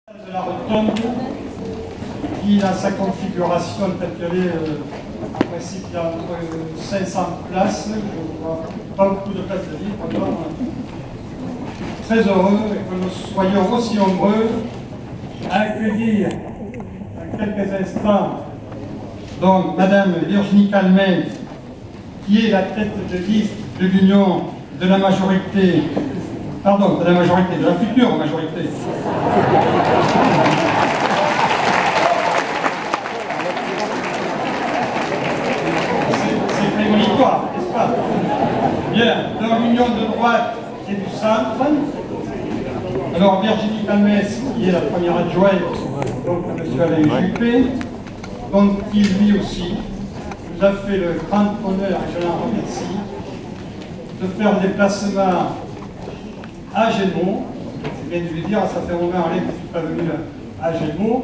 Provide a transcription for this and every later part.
De la rotonde, qui dans sa configuration telle qu'elle est, en principe il y a entre 500 places, je ne vois pas beaucoup de places de libre, alors je suis très heureux que nous soyons aussi nombreux à accueillir dans quelques instants donc Madame Virginie Calmez, qui est la tête de liste de l'Union de la majorité, pardon, de la majorité, de la future majorité. C'est prémonitoire, n'est-ce pas? Bien, dans l'Union de droite et du centre. Alors Virginie Calmez, qui est la première adjointe, donc M. Alain Juppé, donc qui lui aussi nous a fait le grand honneur, et je l'en remercie, de faire le déplacement à Gémeaux. Je viens de lui dire, ça fait un moment Alain, que je ne suis pas venu à Gémeaux,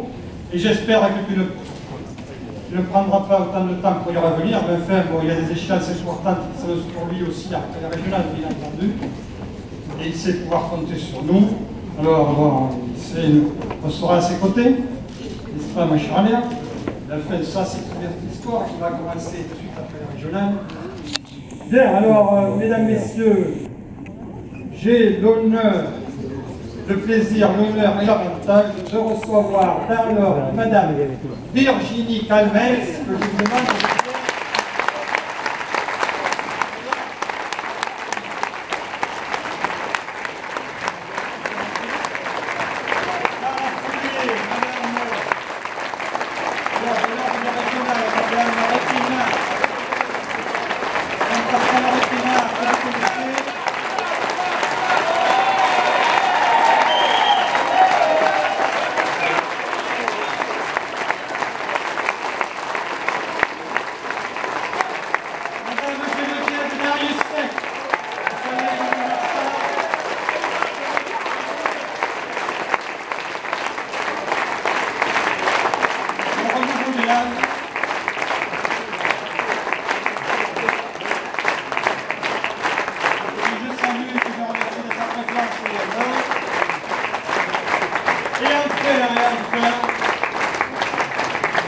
et j'espère que tu ne prendras pas autant de temps pour y revenir, mais enfin, bon, il y a des échéances importantes qui sont pour lui aussi, après la régionale, bien entendu, et il sait pouvoir compter sur nous. Alors, bon, on sera à ses côtés, n'est-ce pas, ma chère Alain? La fin de ça, c'est une histoire qui va commencer tout de suite après la régionale. Bien, alors, mesdames, messieurs, j'ai l'honneur, le plaisir, l'honneur et l'avantage de recevoir dans l'ordre Madame Virginie Calmez, que je vous demande de...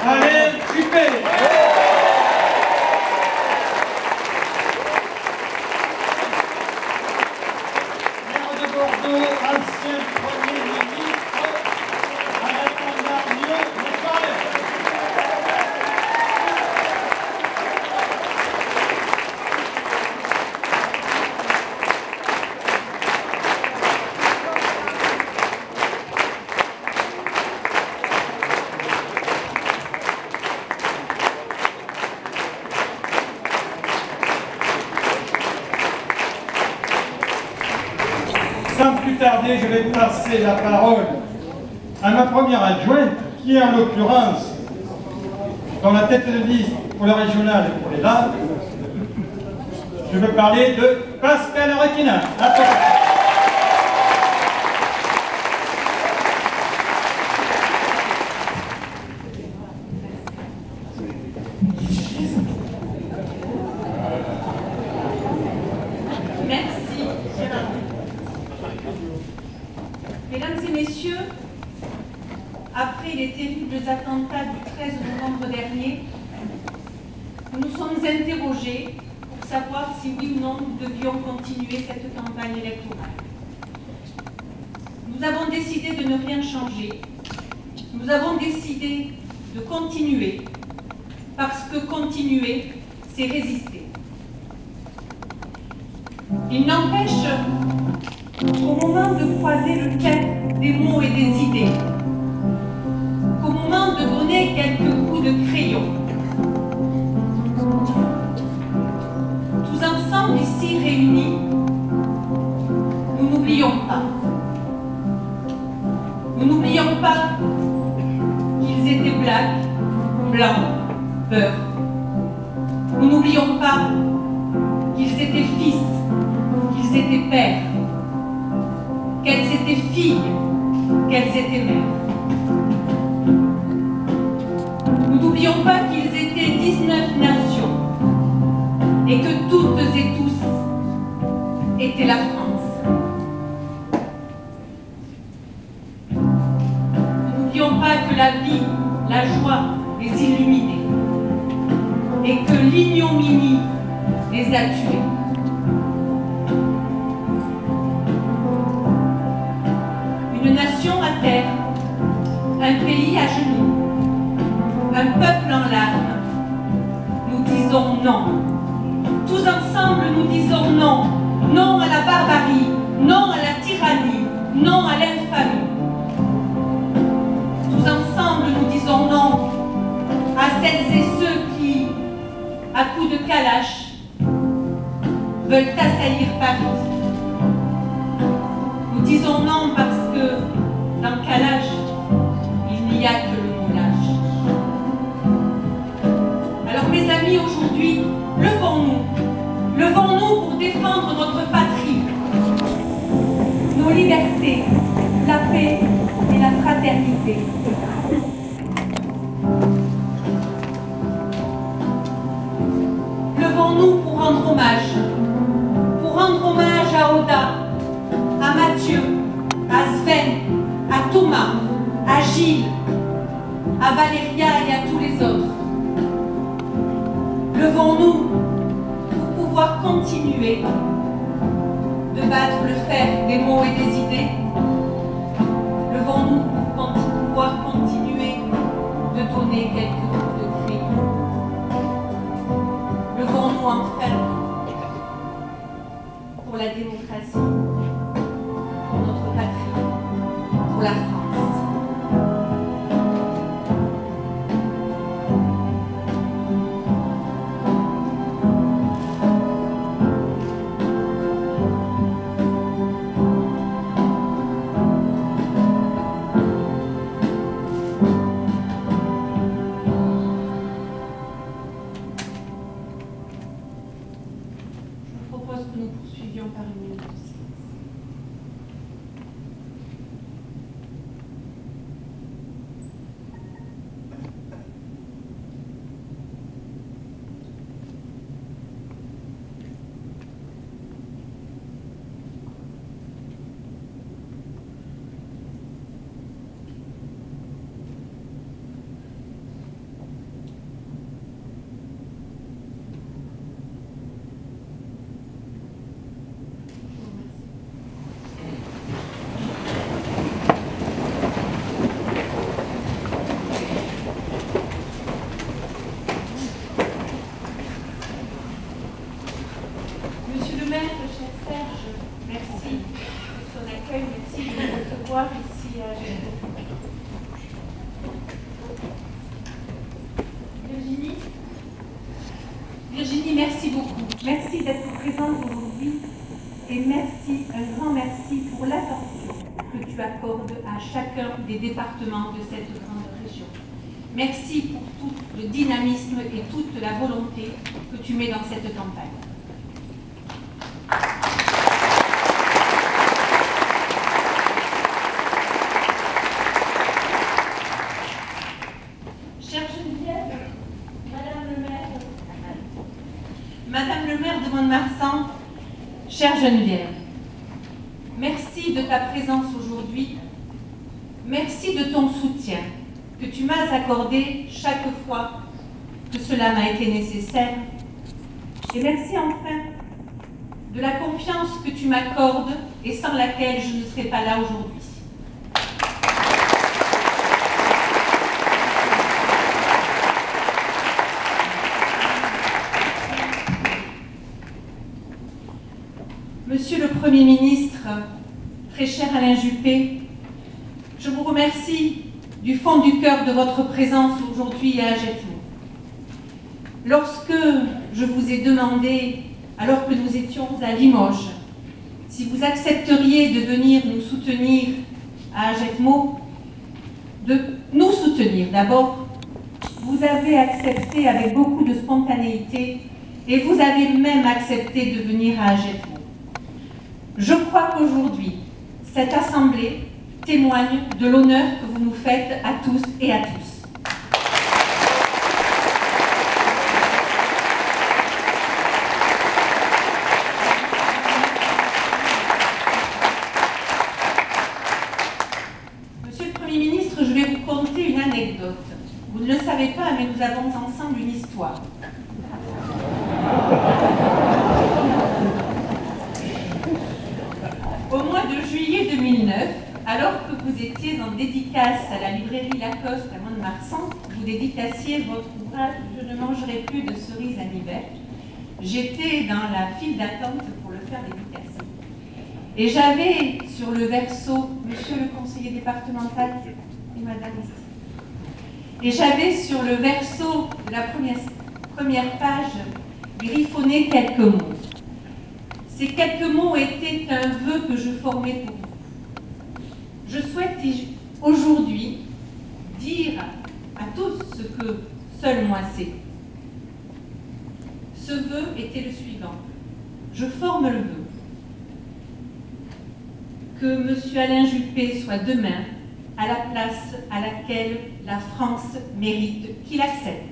Alain Juppé. Maire de Bordeaux, ancien Premier ministre, Alain Mandarnier, sans plus tarder, je vais passer la parole à ma première adjointe, qui est en l'occurrence dans la tête de liste pour le régional et pour les Landes. Je veux parler de Pascal Requena. Mesdames et messieurs, après les terribles attentats du 13 novembre dernier, nous nous sommes interrogés pour savoir si oui ou non nous devions continuer cette campagne électorale. Nous avons décidé de ne rien changer. Nous avons décidé de continuer, parce que continuer, c'est résister. Il n'empêche qu'au moment de croiser le trait des mots et des idées, qu'au moment de donner quelques coups de crayon, tous ensemble ici réunis, nous n'oublions pas. Nous n'oublions pas qu'ils étaient blancs, beurre. Nous n'oublions pas qu'ils étaient fils, qu'ils étaient pères, qu'elles étaient filles, qu'elles étaient mères. Nous n'oublions pas qu'ils étaient 19 nations et que toutes et tous étaient la France. la joie les illuminait et que l'ignominie les a tués. Une nation à terre, un pays à genoux, un peuple en larmes, nous disons non. Tous ensemble, nous disons non. Non à la barbarie, non à la tyrannie, non à l'infamie. Tous ensemble, nous disons non à celles et ceux qui, à coups de calache, veulent assaillir Paris. Nous disons non parce que dans Kalash, il n'y a que le mot lâche. Alors mes amis, aujourd'hui, levons-nous. Levons-nous pour défendre notre patrie, nos libertés, la paix et la fraternité. Levons-nous pour rendre hommage à Oda, à Mathieu, à Sven, à Thomas, à Gilles, à Valéria et à tous les autres. Levons-nous pour pouvoir continuer de battre le fer des mots et des idées. Levons-nous pour pouvoir continuer de donner quelques coups de cri. Levons-nous enfin pour la démocratie, pour notre patrie, pour la France. Je propose que nous poursuivions par une minute de silence. Monsieur le maire, cher Serge, merci de son accueil, merci de nous recevoir ici à Gémeaux. Virginie, merci beaucoup. Merci d'être présente aujourd'hui et merci, un grand merci pour l'attention que tu accordes à chacun des départements de cette grande région. Merci pour tout le dynamisme et toute la volonté que tu mets dans cette campagne. Chère Geneviève, Madame le maire de Mont-de-Marsan, chère Geneviève, merci de ta présence aujourd'hui, merci de ton soutien que tu m'as accordé chaque fois que cela m'a été nécessaire, et merci enfin de la confiance que tu m'accordes et sans laquelle je ne serais pas là aujourd'hui. Monsieur le Premier ministre, très cher Alain Juppé, je vous remercie du fond du cœur de votre présence aujourd'hui à Gémeaux. Lorsque je vous ai demandé, alors que nous étions à Limoges, si vous accepteriez de venir nous soutenir à Gémeaux, de nous soutenir d'abord, vous avez accepté avec beaucoup de spontanéité et vous avez même accepté de venir à Gémeaux. Je crois qu'aujourd'hui, cette assemblée témoigne de l'honneur que vous nous faites à tous et à tous. Monsieur le Premier ministre, je vais vous conter une anecdote. Vous ne le savez pas, mais nous avons ensemble une histoire. Au mois de juillet 2009, alors que vous étiez en dédicace à la librairie Lacoste à Mont-de-Marsan, vous dédicaciez votre ouvrage « Je ne mangerai plus de cerises en hiver », j'étais dans la file d'attente pour le faire dédicacer. Et j'avais sur le verso, monsieur le conseiller départemental et madame ici, et j'avais sur le verso de la première page griffonné quelques mots. Ces quelques mots étaient un vœu que je formais pour vous. Je souhaite aujourd'hui dire à tous ce que seul moi sais. Ce vœu était le suivant. Je forme le vœu que M. Alain Juppé soit demain à la place à laquelle la France mérite qu'il accède.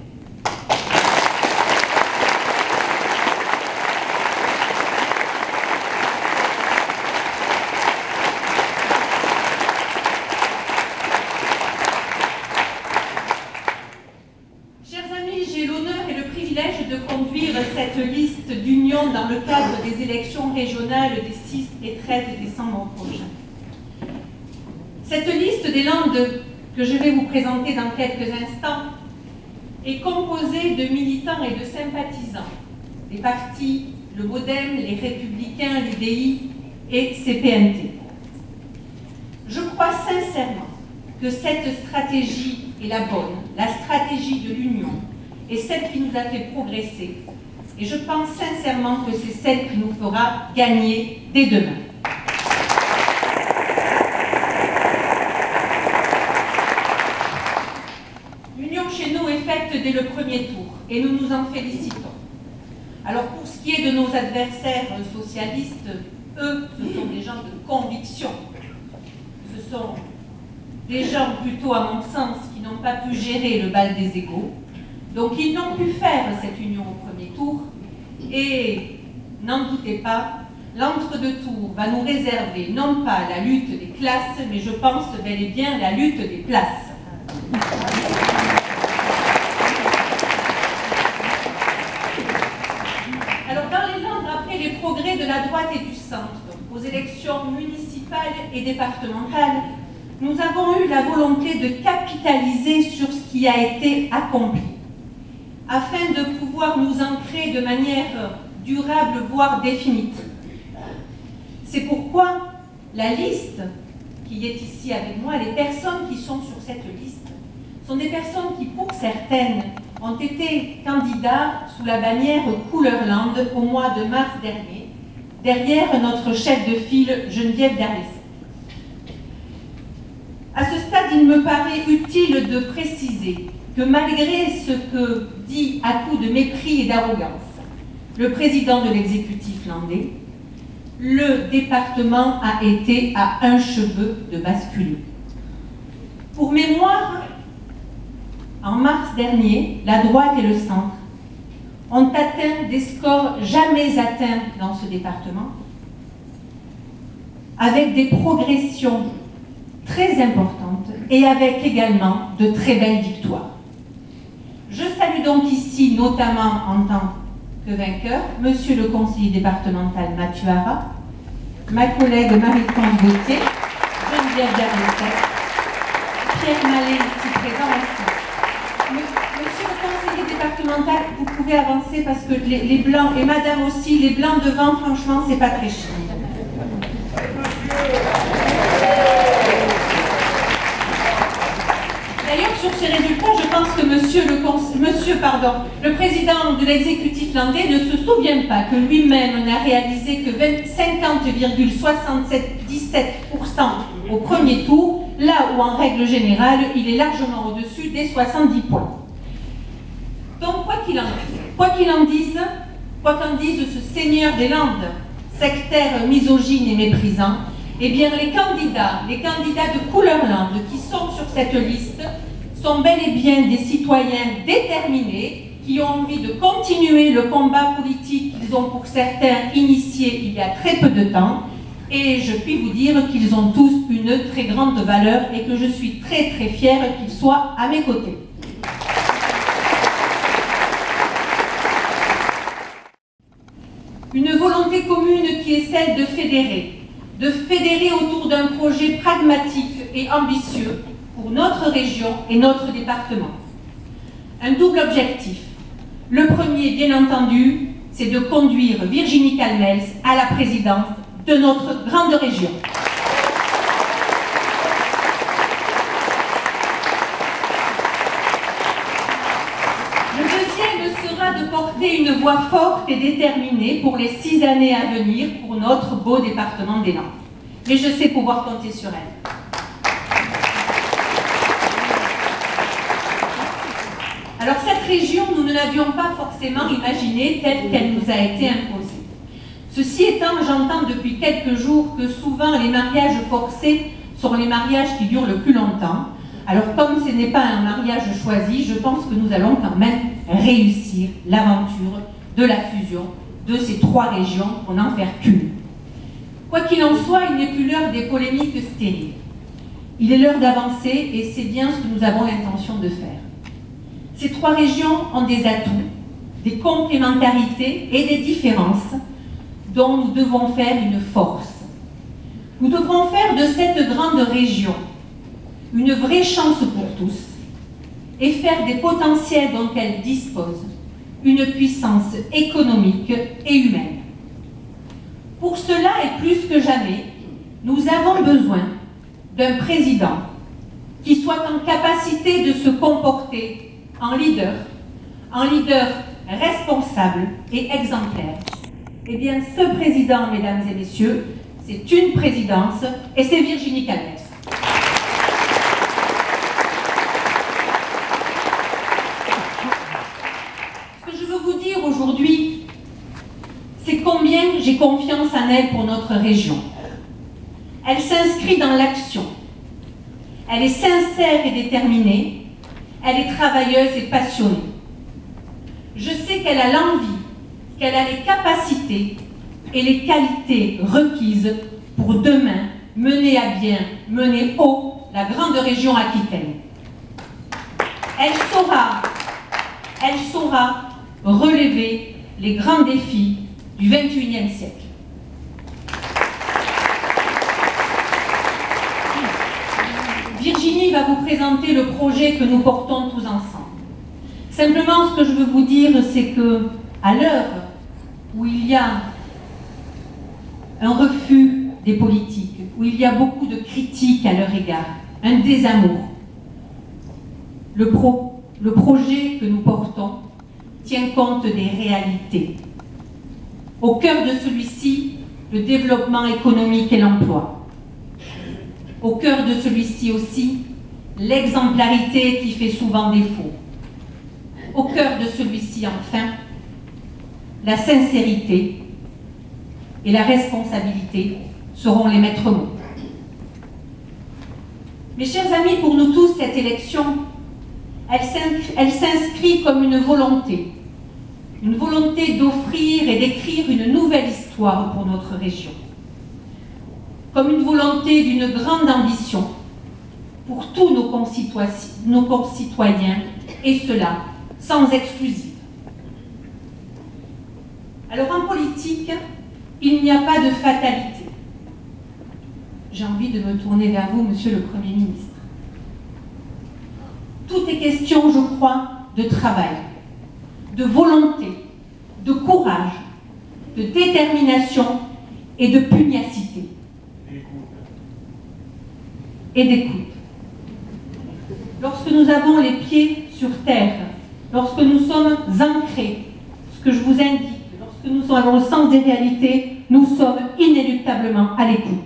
Chers amis, j'ai l'honneur et le privilège de conduire cette liste d'union dans le cadre des élections régionales des 6 et 13 décembre prochains. Cette liste des Landes que je vais vous présenter dans quelques instants est composée de militants et de sympathisants des partis le MoDem, les Républicains, l'UDI et CPNT. Je crois sincèrement que cette stratégie est la bonne, la stratégie de l'union, est celle qui nous a fait progresser. Et je pense sincèrement que c'est celle qui nous fera gagner dès demain. L'union chez nous est faite dès le premier tour et nous nous en félicitons. Alors pour ce qui est de nos adversaires socialistes, eux, ce sont des gens de conviction. Ce sont des gens plutôt, à mon sens, qui n'ont pas pu gérer le bal des égaux. Donc ils n'ont pu faire cette union au premier tour. Et n'en doutez pas, l'entre-deux-tours va nous réserver non pas la lutte des classes, mais je pense bel et bien la lutte des places. Alors dans les Landes, après les progrès de la droite et du centre, aux élections municipales et départementales, nous avons eu la volonté de capitaliser sur ce qui a été accompli, afin de pouvoir nous ancrer de manière durable, voire définitive. C'est pourquoi la liste qui est ici avec moi, les personnes qui sont sur cette liste, sont des personnes qui, pour certaines, ont été candidats sous la bannière Couleur Landes au mois de mars dernier, derrière notre chef de file Geneviève Darlès. À ce stade, il me paraît utile de préciser que malgré ce que dit à coup de mépris et d'arrogance le président de l'exécutif landais, le département a été à un cheveu de basculer. Pour mémoire, en mars dernier, la droite et le centre ont atteint des scores jamais atteints dans ce département, avec des progressions très importantes et avec également de très belles victoires. Je salue donc ici, notamment en tant que vainqueur, monsieur le conseiller départemental Mathieu Hara, ma collègue Marie-France Gauthier, Geneviève Darlès, Pierre Mallet, ici présent aussi. Monsieur le conseiller départemental, vous pouvez avancer parce que les blancs, et madame aussi, les blancs devant, franchement, c'est pas très chic. D'ailleurs, sur ces résultats, je pense que le président de l'exécutif landais ne se souvient pas que lui-même n'a réalisé que 50,77% au premier tour, là où en règle générale, il est largement au-dessus des 70 points. Donc, quoi qu'il en dise, quoi qu'en dise ce seigneur des Landes, sectaire, misogyne et méprisant, eh bien les candidats de Couleur Landes qui sont sur cette liste sont bel et bien des citoyens déterminés qui ont envie de continuer le combat politique qu'ils ont pour certains initié il y a très peu de temps, et je puis vous dire qu'ils ont tous une très grande valeur et que je suis très très fière qu'ils soient à mes côtés. volonté commune qui est celle de fédérer autour d'un projet pragmatique et ambitieux pour notre région et notre département. Un double objectif. Le premier, bien entendu, c'est de conduire Virginie Calmels à la présidence de notre grande région. Le deuxième sera de porter une voix forte et déterminée pour les 6 années à venir pour notre beau département des Landes. Mais je sais pouvoir compter sur elle. Alors cette région, nous ne l'avions pas forcément imaginée telle qu'elle nous a été imposée. Ceci étant, j'entends depuis quelques jours que souvent les mariages forcés sont les mariages qui durent le plus longtemps. Alors comme ce n'est pas un mariage choisi, je pense que nous allons quand même réussir l'aventure de la fusion de ces 3 régions pour n'en faire qu'une. Quoi qu'il en soit, il n'est plus l'heure des polémiques stériles. Il est l'heure d'avancer et c'est bien ce que nous avons l'intention de faire. Ces 3 régions ont des atouts, des complémentarités et des différences dont nous devons faire une force. Nous devrons faire de cette grande région une vraie chance pour tous et faire des potentiels dont elle dispose une puissance économique et humaine. Pour cela et plus que jamais, nous avons besoin d'un président qui soit en capacité de se comporter en leader responsable et exemplaire. Eh bien, ce président, mesdames et messieurs, c'est une présidence et c'est Virginie Calmels. Ce que je veux vous dire aujourd'hui, c'est combien j'ai confiance en elle pour notre région. Elle s'inscrit dans l'action. Elle est sincère et déterminée. Elle est travailleuse et passionnée. Je sais qu'elle a l'envie, qu'elle a les capacités et les qualités requises pour demain mener à bien, mener haut la grande région Aquitaine. Elle saura relever les grands défis du XXIe siècle. Virginie va vous présenter le projet que nous portons tous ensemble. Simplement, ce que je veux vous dire, c'est que, à l'heure où il y a un refus des politiques, où il y a beaucoup de critiques à leur égard, un désamour, le projet que nous portons tient compte des réalités. Au cœur de celui-ci, le développement économique et l'emploi. Au cœur de celui-ci aussi, l'exemplarité qui fait souvent défaut. Au cœur de celui-ci, enfin, la sincérité et la responsabilité seront les maîtres mots. Mes chers amis, pour nous tous, cette élection, elle s'inscrit comme une volonté d'offrir et d'écrire une nouvelle histoire pour notre région. Comme une volonté d'une grande ambition pour tous nos concitoyens, et cela sans exclusive. Alors en politique, il n'y a pas de fatalité. J'ai envie de me tourner vers vous, Monsieur le Premier ministre. Tout est question, je crois, de travail, de volonté, de courage, de détermination et de pugnacité. Et d'écoute. Lorsque nous avons les pieds sur terre, lorsque nous sommes ancrés, ce que je vous indique, lorsque nous avons le sens des réalités, nous sommes inéluctablement à l'écoute.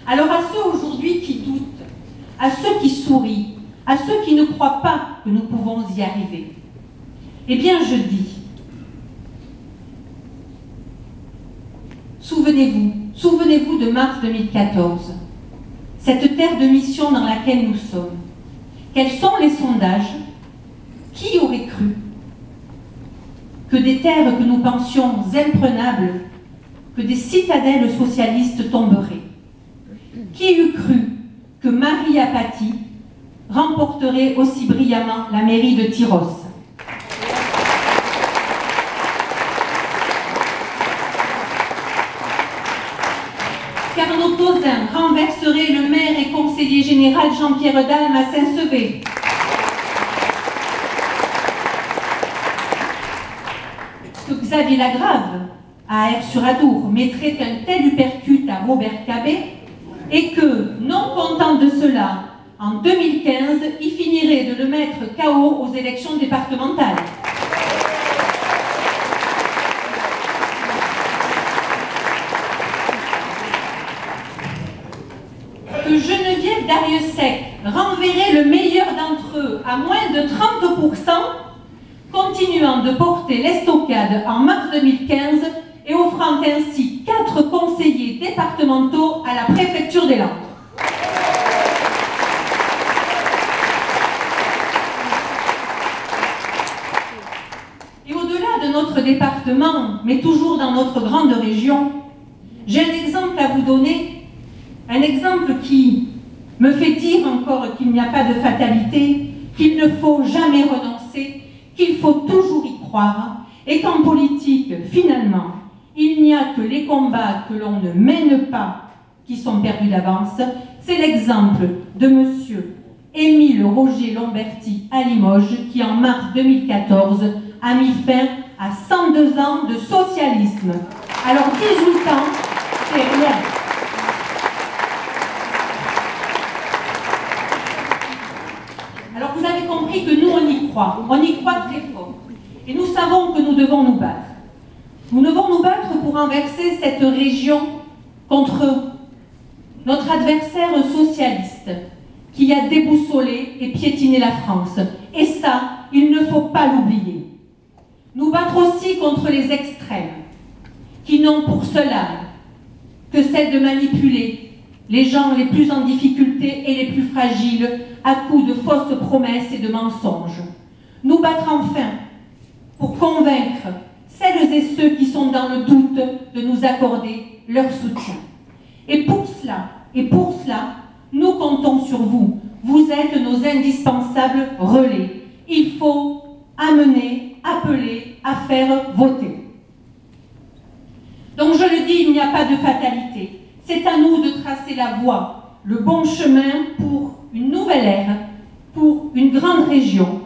Alors à ceux aujourd'hui qui doutent, à ceux qui sourient, à ceux qui ne croient pas que nous pouvons y arriver, eh bien je dis, souvenez-vous de mars 2014, cette terre de mission dans laquelle nous sommes. Quels sont les sondages? Qui aurait cru que des terres que nous pensions imprenables, que des citadelles socialistes tomberaient? Qui eût cru que Marie Apathy remporterait aussi brillamment la mairie de Tyrosse? qu'Arnaud Tozin renverserait le maire et conseiller général Jean-Pierre Dalme à Saint-Sevé. Que Xavier Lagrave, à Aix-sur-Adour, mettrait un tel uppercut à Robert Cabet, et que, non content de cela, en 2015, il finirait de le mettre KO aux élections départementales. Que Geneviève Darrieussecq renverrait le meilleur d'entre eux à moins de 30%, continuant de porter l'estocade en mars 2015 et offrant ainsi 4 conseillers départementaux à la préfecture des Landes. Et au-delà de notre département, mais toujours dans notre grande région, j'ai un exemple à vous donner, un exemple qui me fait dire encore qu'il n'y a pas de fatalité, qu'il ne faut jamais renoncer, qu'il faut toujours y croire, et qu'en politique, finalement, il n'y a que les combats que l'on ne mène pas qui sont perdus d'avance. C'est l'exemple de monsieur Émile Roger Lomberti à Limoges, qui en mars 2014 a mis fin à 102 ans de socialisme. Alors 18 ans, c'est rien. Alors vous avez compris que nous on y croit très fort. Et nous savons que nous devons nous battre. Nous devons nous battre pour renverser cette région contre notre adversaire socialiste qui a déboussolé et piétiné la France. Et ça, il ne faut pas l'oublier. Nous battre aussi contre les extrêmes qui n'ont pour seule âme que celle de manipuler les gens les plus en difficulté et les plus fragiles à coups de fausses promesses et de mensonges. Nous battre enfin pour convaincre celles et ceux qui sont dans le doute de nous accorder leur soutien. Et pour cela, nous comptons sur vous. Vous êtes nos indispensables relais. Il faut amener, appeler à faire voter. Donc je le dis, il n'y a pas de fatalité. C'est à nous de tracer la voie, le bon chemin pour une nouvelle ère, pour une grande région,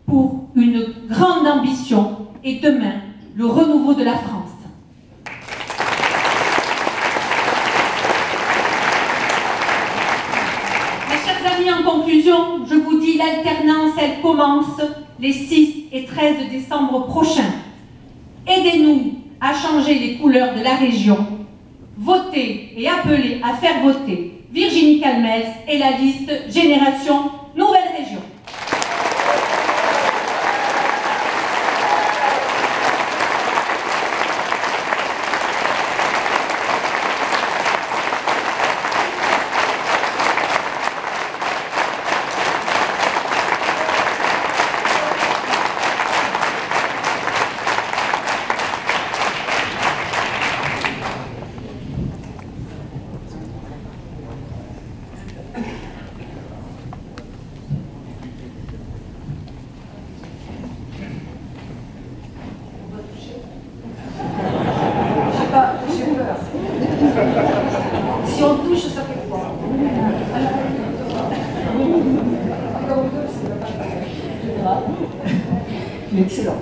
pour une grande ambition et demain, le renouveau de la France. Mes chers amis, en conclusion, je vous dis, l'alternance, elle commence les 6 et 13 décembre prochains. Aidez-nous à changer les couleurs de la région. Votez et appelez à faire voter Virginie Calmels et la liste Génération Nouvelle Région. Si on touche, ça fait quoi? Excellent.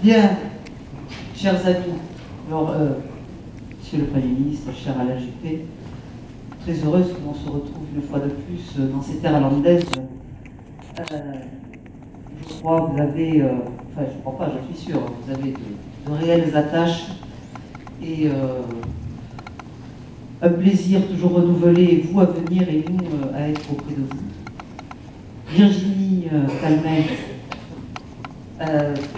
Bien, chers amis, alors, Monsieur le Premier ministre, cher Alain Juppé, très heureuse que l'on se retrouve une fois de plus dans ces terres landaises. Je crois que vous avez, enfin je ne crois pas, je suis sûre, vous avez de réelles attaches et un plaisir toujours renouvelé, vous à venir et nous à être auprès de vous. Virginie Calmels,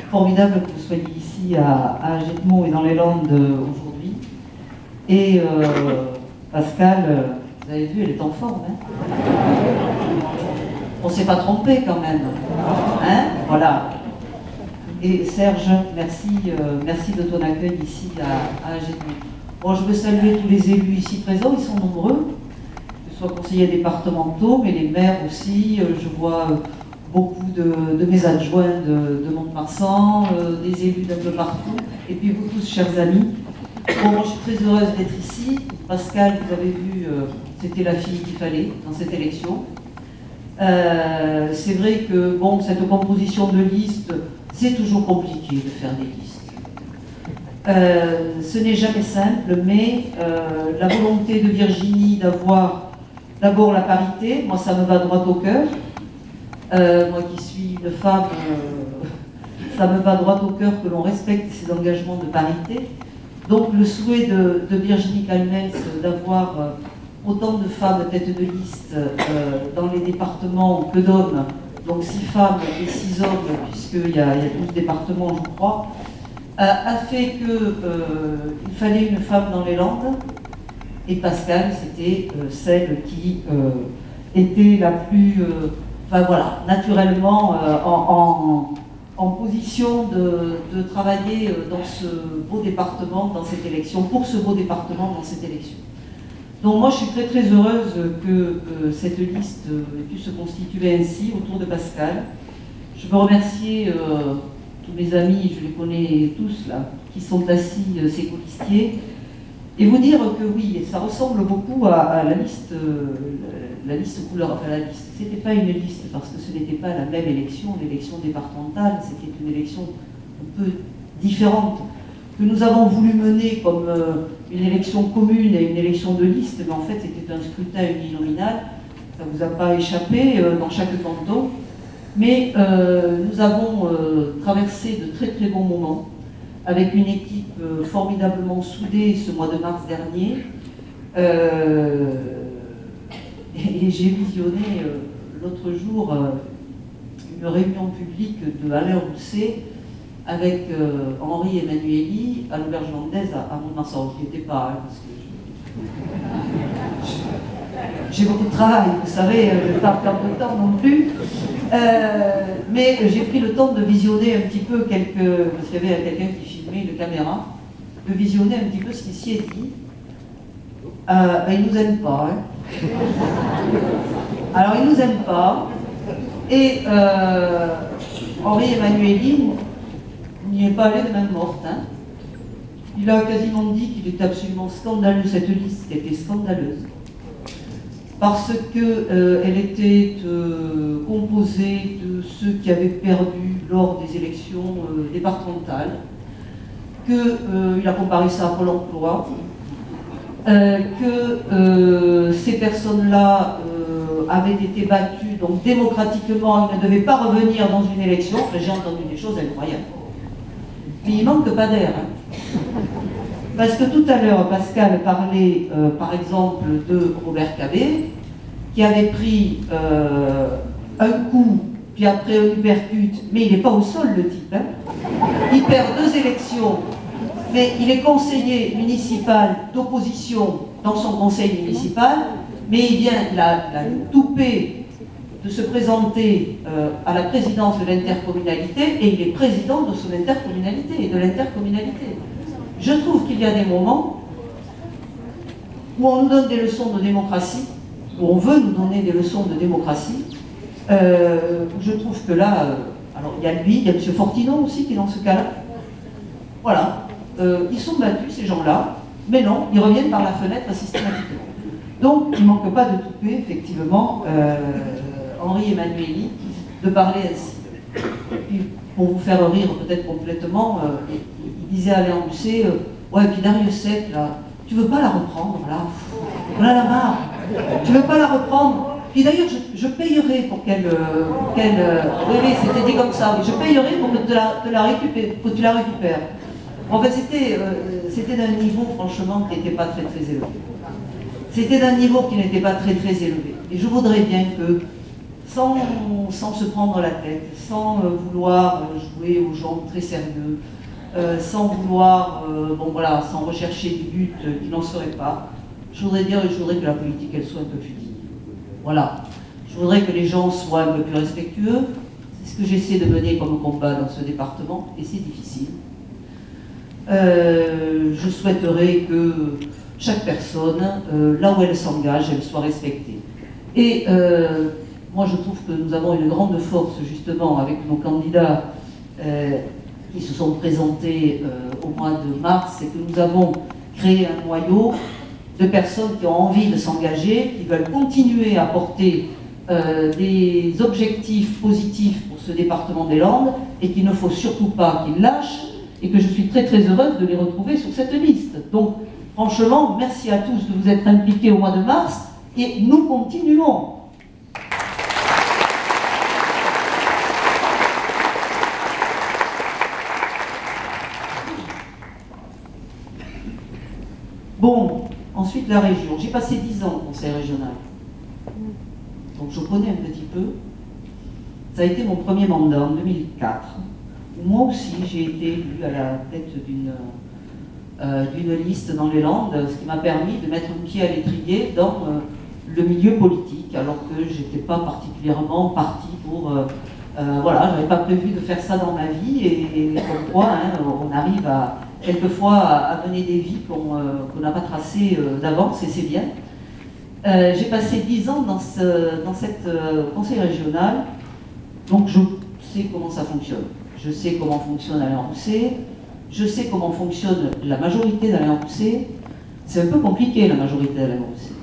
formidable que vous soyez ici à Jetmo et dans les Landes aujourd'hui. Et Pascal, vous avez vu, elle est en forme. Hein, on ne s'est pas trompé quand même. Hein, voilà. Et Serge, merci, merci de ton accueil ici à Jetmo. Bon, je veux saluer tous les élus ici présents, ils sont nombreux, que ce soit conseillers départementaux, mais les maires aussi. Je vois beaucoup de mes adjoints de Mont-de-Marsan, des élus d'un peu partout, et puis vous tous, chers amis. Bon, moi, je suis très heureuse d'être ici. Pascal, vous avez vu, c'était la fille qu'il fallait dans cette élection. C'est vrai que bon, cette composition de liste, c'est toujours compliqué de faire des listes. Ce n'est jamais simple, mais la volonté de Virginie d'avoir d'abord la parité, moi ça me va droit au cœur. Moi qui suis une femme, ça me va droit au cœur que l'on respecte ces engagements de parité. Donc le souhait de Virginie Calmels d'avoir autant de femmes tête de liste dans les départements que d'hommes, donc 6 femmes et 6 hommes, puisqu'il y a 12 départements, je crois, a fait qu'il fallait une femme dans les Landes, et Pascal, c'était celle qui était la plus, enfin voilà, naturellement en position de travailler dans ce beau département, dans cette élection, pour ce beau département, dans cette élection. Donc moi je suis très très heureuse que cette liste ait pu se constituer ainsi autour de Pascal. Je veux remercier tous mes amis, je les connais tous là, qui sont assis, ces colistiers, et vous dire que oui, ça ressemble beaucoup à la liste couleur, enfin la liste. C'était pas une liste parce que ce n'était pas la même élection, l'élection départementale, c'était une élection un peu différente, que nous avons voulu mener comme une élection commune et une élection de liste, mais en fait c'était un scrutin uninominal, ça ne vous a pas échappé dans chaque canton, mais nous avons traversé de très très bons moments, avec une équipe formidablement soudée ce mois de mars dernier, et j'ai visionné l'autre jour une réunion publique de Alain Rousset avec Henri Emmanuelli à l'auberge landaise à Mont-de-Marsan. Je n'y étais pas, hein, parce que j'ai beaucoup de travail, vous savez, je ne vais pas perdre de temps non plus. Mais j'ai pris le temps de visionner un petit peu quelques, parce qu'il y avait quelqu'un qui filmait une caméra, de visionner un petit peu ce qui s'y est dit. Ben, ils ne nous aiment pas. Hein. Alors, ils ne nous aiment pas. Et Henri Emmanuelli n'y est pas allé de même morte. Hein. Il a quasiment dit qu'il était absolument scandaleux, cette liste était scandaleuse. Parce qu'elle était composée de ceux qui avaient perdu lors des élections départementales, qu'il a comparé ça à Pôle emploi, que ces personnes-là avaient été battues, donc démocratiquement, ils ne devaient pas revenir dans une élection. Enfin, j'ai entendu des choses incroyables. Mais il manque pas d'air. Hein. Parce que tout à l'heure, Pascal parlait, par exemple, de Robert Cabé, qui avait pris un coup, puis après un uppercut, mais il n'est pas au sol, le type. Hein. Il perd 2 élections, mais il est conseiller municipal d'opposition dans son conseil municipal, mais il vient la toupée de se présenter à la présidence de l'intercommunalité, et il est président de son intercommunalité et de l'intercommunalité. Je trouve qu'il y a des moments où on nous donne des leçons de démocratie, où on veut nous donner des leçons de démocratie. Je trouve que là, alors il y a lui, il y a M. Fortinon aussi qui est dans ce cas-là. Voilà, ils sont battus ces gens-là, mais non, ils reviennent par la fenêtre systématiquement. Donc il ne manque pas de touper, effectivement, Henri Emmanuelli, de parler ainsi. Puis, pour vous faire rire peut-être complètement, il disait à Alain Rousset, ouais, puis Darius Sec, là, tu veux pas la reprendre, là, on a la marre, tu veux pas la reprendre, puis d'ailleurs je payerai pour qu'elle, oui, c'était dit comme ça, oui, je payerai pour que tu la récupères. En fait, c'était d'un niveau, franchement, qui n'était pas très très élevé. C'était d'un niveau qui n'était pas très très élevé. Et je voudrais bien que, sans se prendre la tête, sans vouloir jouer aux gens très sérieux, sans vouloir, bon voilà, sans rechercher des buts qui n'en seraient pas, je voudrais que la politique, elle soit un peu plus digne. Voilà. Je voudrais que les gens soient un peu plus respectueux. C'est ce que j'essaie de mener comme combat dans ce département, et c'est difficile. Je souhaiterais que chaque personne, là où elle s'engage, elle soit respectée. Et moi, je trouve que nous avons une grande force, justement, avec nos candidats qui se sont présentés au mois de mars, c'est que nous avons créé un noyau de personnes qui ont envie de s'engager, qui veulent continuer à porter des objectifs positifs pour ce département des Landes et qu'il ne faut surtout pas qu'ils lâchent et que je suis très très heureuse de les retrouver sur cette liste. Donc franchement, merci à tous de vous être impliqués au mois de mars et nous continuons. Bon, ensuite la région. J'ai passé 10 ans au conseil régional. Donc je connais un petit peu. Ça a été mon premier mandat en 2004. Où moi aussi j'ai été élue à la tête d'une liste dans les Landes, ce qui m'a permis de mettre un pied à l'étrier dans le milieu politique, alors que j'étais pas particulièrement partie pour... voilà, j'avais pas prévu de faire ça dans ma vie, et comme quoi, hein, on arrive à quelquefois à mener des vies qu'on n'a pas tracées d'avance, et c'est bien. J'ai passé 10 ans dans cette conseil régional, donc je sais comment ça fonctionne. Je sais comment fonctionne Alain Rousset, je sais comment fonctionne la majorité d'Alain Rousset. C'est un peu compliqué la majorité d'Alain Rousset.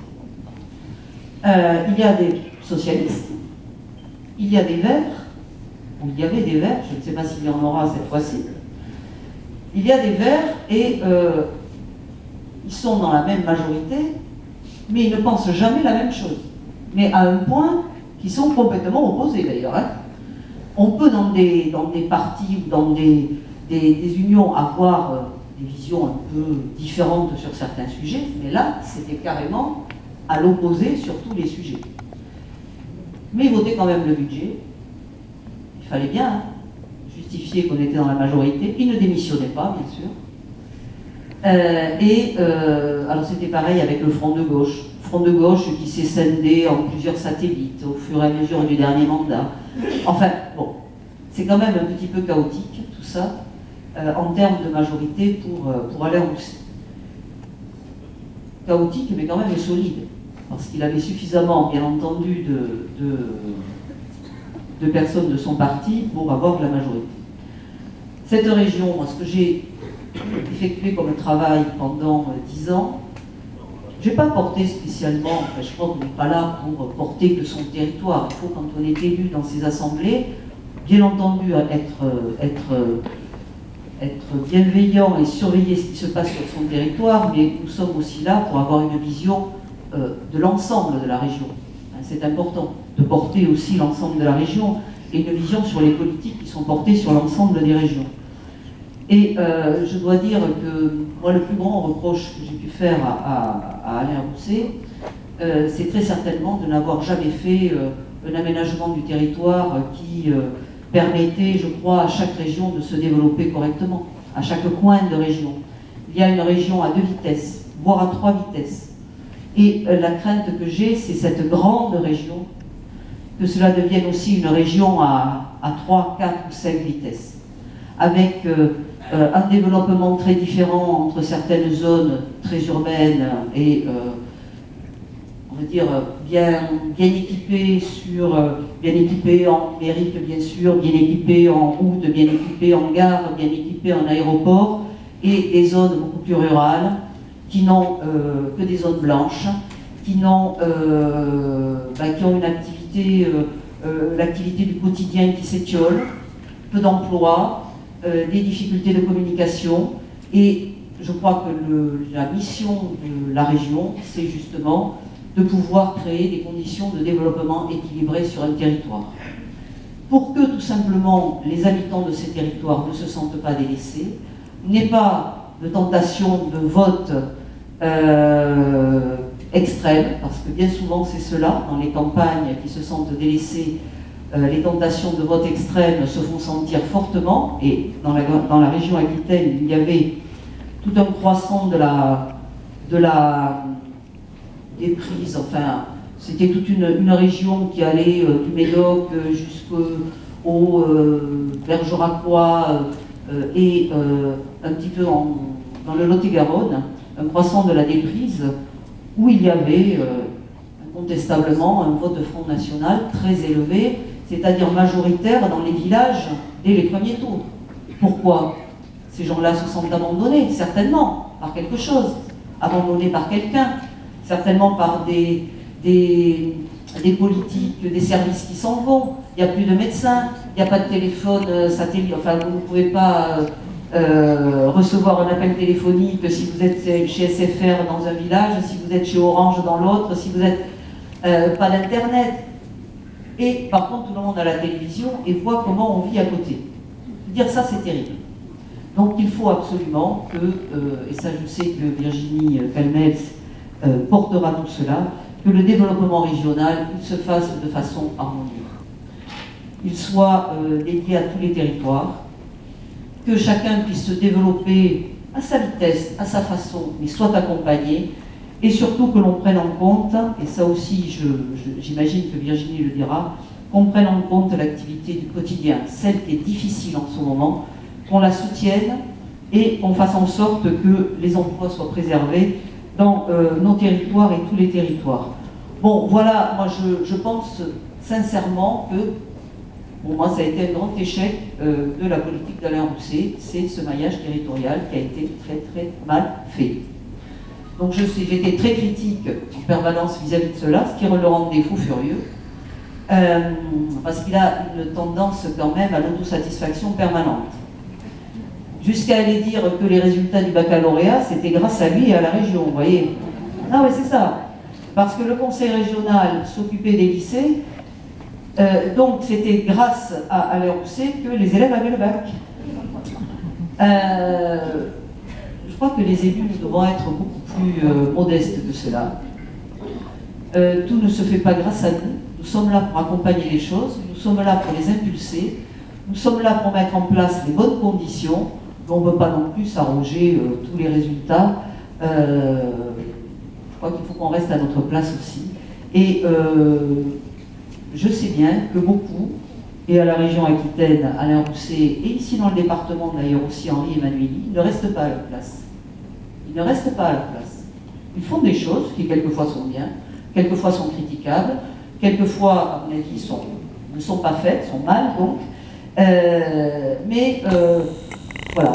Il y a des socialistes, il y a des verts, ou il y avait des verts, je ne sais pas s'il y en aura cette fois-ci. Il y a des verts et ils sont dans la même majorité, mais ils ne pensent jamais la même chose. Mais à un point qu'ils sont complètement opposés d'ailleurs. Hein. On peut dans des partis ou dans des unions avoir des visions un peu différentes sur certains sujets, mais là, c'était carrément à l'opposé sur tous les sujets. Mais ils votaient quand même le budget. Il fallait bien hein, justifier qu'on était dans la majorité. Ils ne démissionnaient pas, bien sûr. Alors c'était pareil avec le Front de gauche. Front de gauche qui s'est scindé en plusieurs satellites au fur et à mesure du dernier mandat. Enfin, bon, c'est quand même un petit peu chaotique, tout ça, en termes de majorité pour Alain Rousset. Chaotique, mais quand même solide, parce qu'il avait suffisamment, bien entendu, de personnes de son parti pour avoir la majorité. Cette région, moi, ce que j'ai effectué comme travail pendant 10 ans, je n'ai pas porté spécialement, enfin, je crois qu'on n'est pas là pour porter que son territoire. Il faut, quand on est élu dans ces assemblées, bien entendu, être bienveillant et surveiller ce qui se passe sur son territoire, mais nous sommes aussi là pour avoir une vision de l'ensemble de la région. C'est important de porter aussi l'ensemble de la région et une vision sur les politiques qui sont portées sur l'ensemble des régions. Et je dois dire que moi, le plus grand reproche que j'ai pu faire à Alain Rousset, c'est très certainement de n'avoir jamais fait un aménagement du territoire qui permettait, je crois, à chaque région de se développer correctement, à chaque coin de région. Il y a une région à 2 vitesses, voire à 3 vitesses. Et la crainte que j'ai, c'est cette grande région, que cela devienne aussi une région à 3, 4 ou 5 vitesses, avec un développement très différent entre certaines zones très urbaines et, on va dire, bien équipées bien équipées en numérique, bien sûr, bien équipées en route, bien équipées en gare, bien équipées en aéroport, et des zones beaucoup plus rurales, qui n'ont que des zones blanches, qui ont une activité, l'activité du quotidien qui s'étiole, peu d'emplois, des difficultés de communication, et je crois que la mission de la région, c'est justement de pouvoir créer des conditions de développement équilibrées sur un territoire. Pour que tout simplement les habitants de ces territoires ne se sentent pas délaissés, n'aient pas de tentation de vote extrême, parce que bien souvent c'est cela, dans les campagnes qui se sentent délaissées, les tentations de vote extrême se font sentir fortement, et dans la région Aquitaine, il y avait tout un croissant de la déprise, enfin, c'était toute une région qui allait du Médoc jusqu'au Bergeracois et un petit peu dans le Lot-et-Garonne, un croissant de la déprise où il y avait incontestablement un vote de Front National très élevé, c'est-à-dire majoritaire dans les villages dès les premiers tours. Pourquoi? Ces gens-là se sentent abandonnés, certainement, par quelque chose, abandonnés par quelqu'un, certainement par des politiques, des services qui s'en vont. Il n'y a plus de médecins, il n'y a pas de téléphone satellite, enfin vous ne pouvez pas recevoir un appel téléphonique si vous êtes chez SFR dans un village, si vous êtes chez Orange dans l'autre, si vous n'êtes pas d'internet. Et par contre tout le monde a la télévision et voit comment on vit à côté. Dire ça c'est terrible. Donc il faut absolument que, et ça je sais que Virginie Calmels portera tout cela, que le développement régional il se fasse de façon harmonieuse. Il soit dédié à tous les territoires, que chacun puisse se développer à sa vitesse, à sa façon, mais soit accompagné, et surtout que l'on prenne en compte, et ça aussi j'imagine que Virginie le dira, qu'on prenne en compte l'activité du quotidien, celle qui est difficile en ce moment, qu'on la soutienne et qu'on fasse en sorte que les emplois soient préservés dans nos territoires et tous les territoires. Bon, voilà, moi je pense sincèrement que, pour moi ça a été un grand échec de la politique d'Alain Rousset, c'est ce maillage territorial qui a été très très mal fait. Donc j'étais très critique en permanence vis-à-vis de cela, ce qui le rendait fou furieux, parce qu'il a une tendance quand même à l'autosatisfaction permanente. Jusqu'à aller dire que les résultats du baccalauréat, c'était grâce à lui et à la région, vous voyez. Ah oui, c'est ça. Parce que le conseil régional s'occupait des lycées, donc c'était grâce à Alain Rousset que les élèves avaient le bac. Je crois que les élus nous devons être beaucoup plus modestes que cela. Tout ne se fait pas grâce à nous. Nous sommes là pour accompagner les choses, nous sommes là pour les impulser, nous sommes là pour mettre en place les bonnes conditions. On ne peut pas non plus s'arroger tous les résultats. Je crois qu'il faut qu'on reste à notre place aussi. Et je sais bien que beaucoup, et à la région Aquitaine, Alain Rousset, et ici dans le département d'ailleurs aussi Henri Emmanueli, ne restent pas à leur place. Ils ne restent pas à leur place. Ils font des choses qui quelquefois sont bien, quelquefois sont critiquables, quelquefois, à mon avis, ne sont pas faites, sont mal donc. Voilà,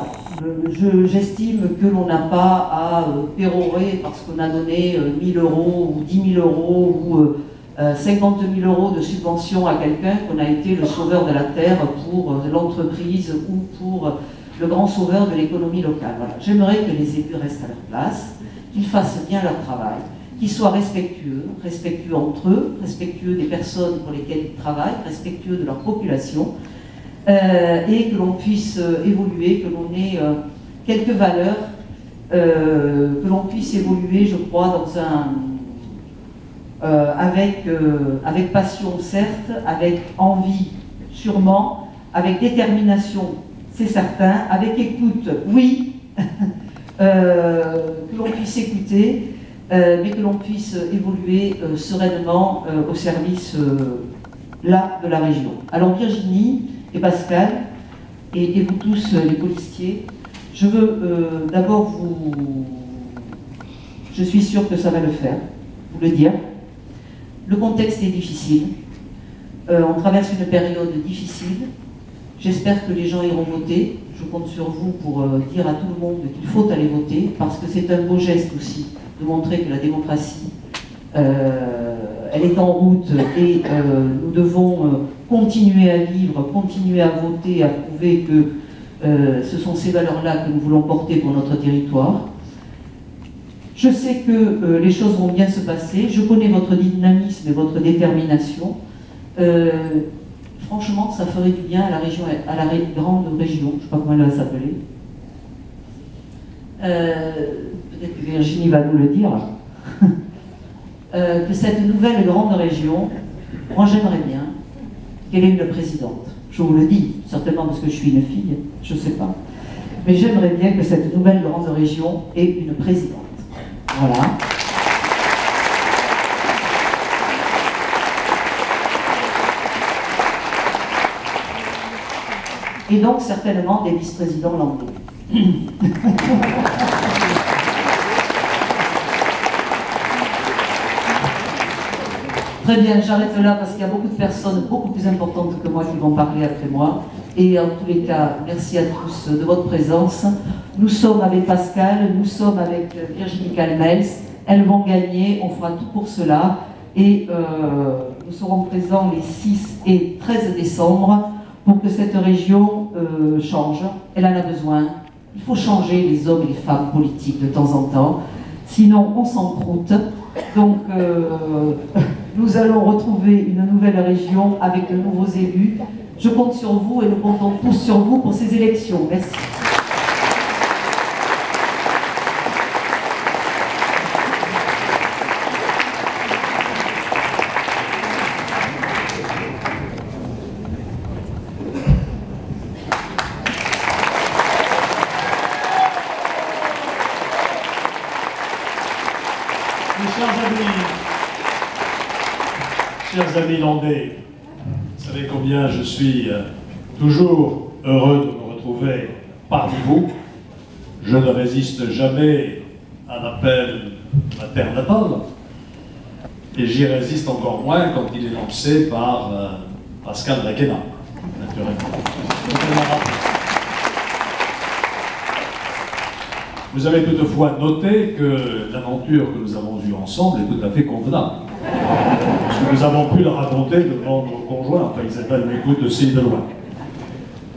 j'estime que l'on n'a pas à pérorer parce qu'on a donné 1 000 € ou 10 000 € ou 50 000 € de subvention à quelqu'un qu'on a été le sauveur de la terre pour l'entreprise ou pour le grand sauveur de l'économie locale. Voilà. J'aimerais que les élus restent à leur place, qu'ils fassent bien leur travail, qu'ils soient respectueux entre eux, respectueux des personnes pour lesquelles ils travaillent, respectueux de leur population, et que l'on puisse évoluer, que l'on ait quelques valeurs, que l'on puisse évoluer, je crois, avec passion certes, avec envie sûrement, avec détermination c'est certain, avec écoute oui, que l'on puisse écouter, mais que l'on puisse évoluer sereinement au service là de la région. Alors Virginie et Pascal, et vous tous les colistiers, je veux d'abord je suis sûre que ça va le faire, vous le dire. Le contexte est difficile, on traverse une période difficile, j'espère que les gens iront voter, je compte sur vous pour dire à tout le monde qu'il faut aller voter, parce que c'est un beau geste aussi, de montrer que la démocratie, elle est en route et nous devons continuer à vivre, continuer à voter, à prouver que ce sont ces valeurs-là que nous voulons porter pour notre territoire. Je sais que les choses vont bien se passer, je connais votre dynamisme et votre détermination. Franchement, ça ferait du bien à la région, à la grande région, je ne sais pas comment elle va s'appeler. Peut-être que Virginie va nous le dire. Que cette nouvelle grande région, moi j'aimerais bien qu'elle ait une présidente. Je vous le dis, certainement parce que je suis une fille, je ne sais pas. Mais j'aimerais bien que cette nouvelle grande région ait une présidente. Voilà. Et donc certainement des vice-présidents landais. Très bien, j'arrête là parce qu'il y a beaucoup de personnes beaucoup plus importantes que moi qui vont parler après moi. Et en tous les cas, merci à tous de votre présence. Nous sommes avec Pascal, nous sommes avec Virginie Calmels. Elles vont gagner, on fera tout pour cela. Et nous serons présents les 6 et 13 décembre pour que cette région change. Elle en a besoin. Il faut changer les hommes et les femmes politiques de temps en temps. Sinon, on s'encroute. Donc, nous allons retrouver une nouvelle région avec de nouveaux élus. Je compte sur vous et nous comptons tous sur vous pour ces élections. Merci. Chers amis landais, vous savez combien je suis toujours heureux de me retrouver parmi vous. Je ne résiste jamais à l'appel de ma terre natale, et j'y résiste encore moins quand il est lancé par Pascal Laquena, naturellement. Vous avez toutefois noté que l'aventure que nous avons eue ensemble est tout à fait convenable. Parce que nous avons pu le raconter devant nos conjoints, enfin ils appellent m'écoute aussi de loin.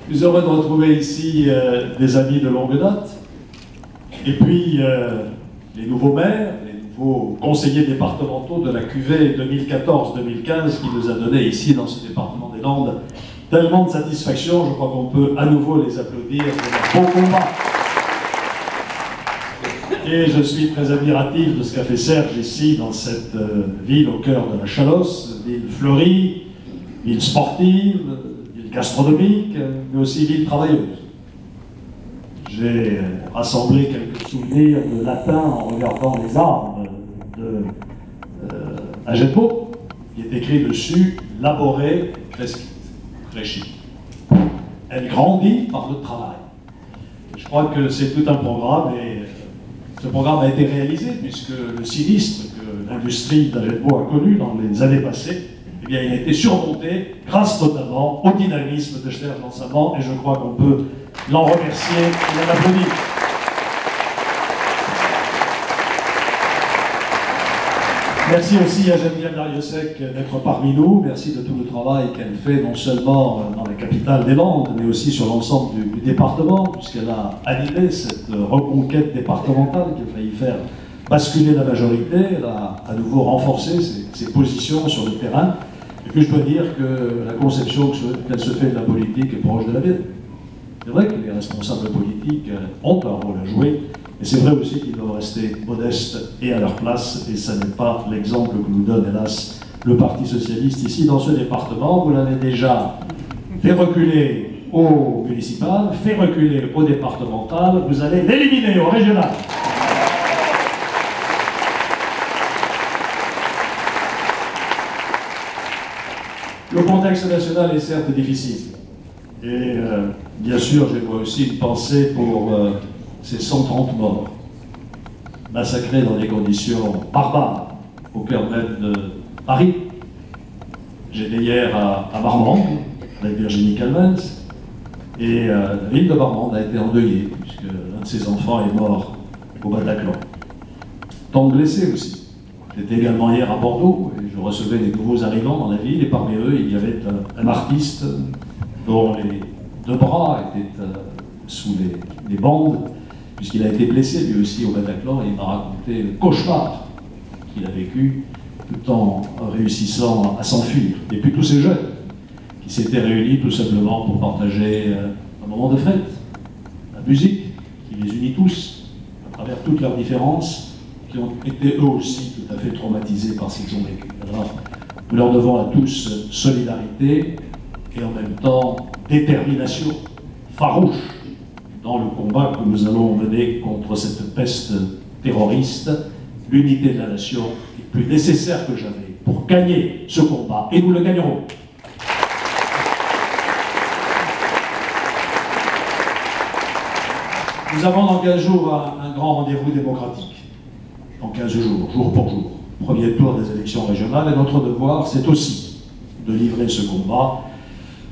Je suis heureux de retrouver ici des amis de longue date, et puis les nouveaux maires, les nouveaux conseillers départementaux de la cuvée 2014-2015 qui nous a donné ici dans ce département des Landes tellement de satisfaction. Je crois qu'on peut à nouveau les applaudir pour leur beau combat. Et je suis très admiratif de ce qu'a fait Serge ici, dans cette ville au cœur de la Chalosse, ville fleurie, ville sportive, ville gastronomique, mais aussi ville travailleuse. J'ai rassemblé quelques souvenirs de latin en regardant les arbres de Agetmo, qui est écrit dessus « Laborer crescit », crescit. Elle grandit par le travail. Je crois que c'est tout un programme, et ce programme a été réalisé puisque le sinistre que l'industrie d'Agetmo a connu dans les années passées, eh bien, il a été surmonté grâce notamment au dynamisme de Serge Lansamment, et je crois qu'on peut l'en remercier et l'en applaudir. Merci aussi à Geneviève Dariussec d'être parmi nous. Merci de tout le travail qu'elle fait, non seulement dans la capitale des Landes, mais aussi sur l'ensemble du département, puisqu'elle a animé cette reconquête départementale qui a failli faire basculer la majorité. Elle a à nouveau renforcé ses positions sur le terrain. Et puis je dois dire que la conception qu'elle se fait de la politique est proche de la mienne. C'est vrai que les responsables politiques ont un rôle à jouer, mais c'est vrai aussi qu'ils doivent rester modestes et à leur place, et ce n'est pas l'exemple que nous donne, hélas, le Parti Socialiste ici dans ce département. Vous l'avez déjà fait reculer au municipal, fait reculer au départemental, vous allez l'éliminer au régional. Le contexte national est certes difficile, et bien sûr j'ai moi aussi une pensée pour ces 130 morts, massacrés dans des conditions barbares, au cœur même de Paris. J'étais hier à Marmande, avec Virginie Calmels, et la ville de Marmande a été endeuillée, puisque l'un de ses enfants est mort au Bataclan. Tant de blessés aussi. J'étais également hier à Bordeaux, et je recevais des nouveaux arrivants dans la ville, et parmi eux, il y avait un artiste dont les deux bras étaient sous les bandes, puisqu'il a été blessé lui aussi au Bataclan, et il m'a raconté le cauchemar qu'il a vécu tout en réussissant à s'enfuir. Et puis tous ces jeunes qui s'étaient réunis tout simplement pour partager un moment de fête, la musique qui les unit tous, à travers toutes leurs différences, qui ont été eux aussi tout à fait traumatisés par ce qu'ils ont vécu. Alors, nous leur devons à tous solidarité et en même temps détermination farouche dans le combat que nous allons mener contre cette peste terroriste. L'unité de la nation est plus nécessaire que jamais pour gagner ce combat, et nous le gagnerons. Nous avons dans 15 jours un grand rendez-vous démocratique. Dans 15 jours, jour pour jour. premier tour des élections régionales, et notre devoir, c'est aussi de livrer ce combat,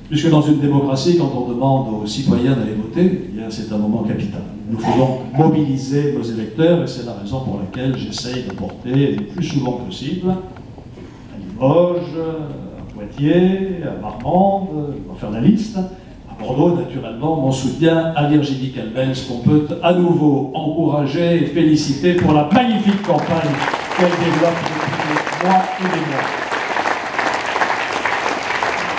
puisque dans une démocratie, quand on demande aux citoyens d'aller voter, eh bien, c'est un moment capital. Nous faut donc mobiliser nos électeurs, et c'est la raison pour laquelle j'essaye de porter le plus souvent possible à Limoges, à Poitiers, à Marmande, on va faire la liste, à Bordeaux, naturellement, mon soutien à Virginie Calmels, qu'on peut à nouveau encourager et féliciter pour la magnifique campagne qu'elle développe depuis des mois et des mois.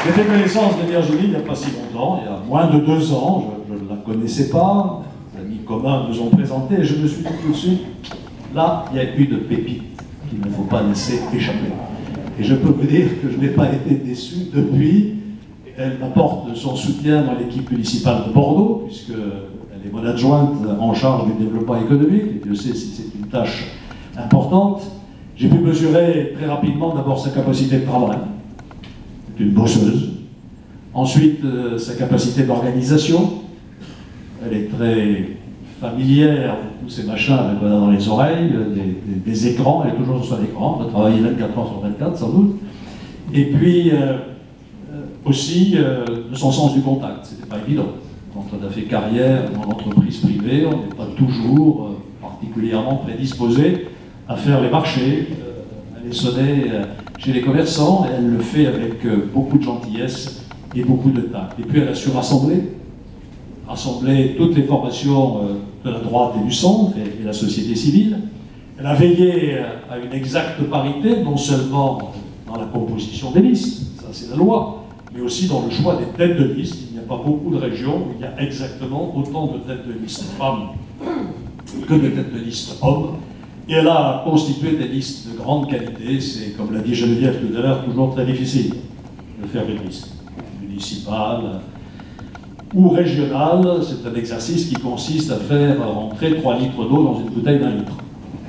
J'ai fait connaissance de Virginie il n'y a pas si longtemps, il y a moins de 2 ans, je ne la connaissais pas, des amis communs nous ont présenté, et je me suis dit tout de suite, là, il y a une pépite qu'il ne faut pas laisser échapper. Et je peux vous dire que je n'ai pas été déçu depuis. Elle m'apporte son soutien dans l'équipe municipale de Bordeaux, puisqu'elle est mon adjointe en charge du développement économique, et Dieu sait si c'est une tâche importante. J'ai pu mesurer très rapidement d'abord sa capacité de travail, c'est une bosseuse. Ensuite, sa capacité d'organisation, elle est très familière de tous ces machins avec dans les oreilles, des écrans, elle est toujours sur son écran, elle travaille 24 heures sur 24 sans doute. Et puis, aussi de son sens du contact, c'était pas évident. Quand on a fait carrière dans l'entreprise privée, on n'est pas toujours particulièrement prédisposé à faire les marchés, aller sonner chez les commerçants, et elle le fait avec beaucoup de gentillesse et beaucoup de tact. Et puis elle a su rassembler toutes les formations de la droite et du centre et la société civile. Elle a veillé à une exacte parité, non seulement dans la composition des listes, ça c'est la loi, mais aussi dans le choix des têtes de liste. Il n'y a pas beaucoup de régions où il y a exactement autant de têtes de liste femmes que de têtes de liste hommes. Et elle a constitué des listes de grande qualité. C'est, comme l'a dit Geneviève tout à l'heure, toujours très difficile de faire une liste municipale ou régionale. C'est un exercice qui consiste à faire rentrer 3 litres d'eau dans une bouteille d'1 litre.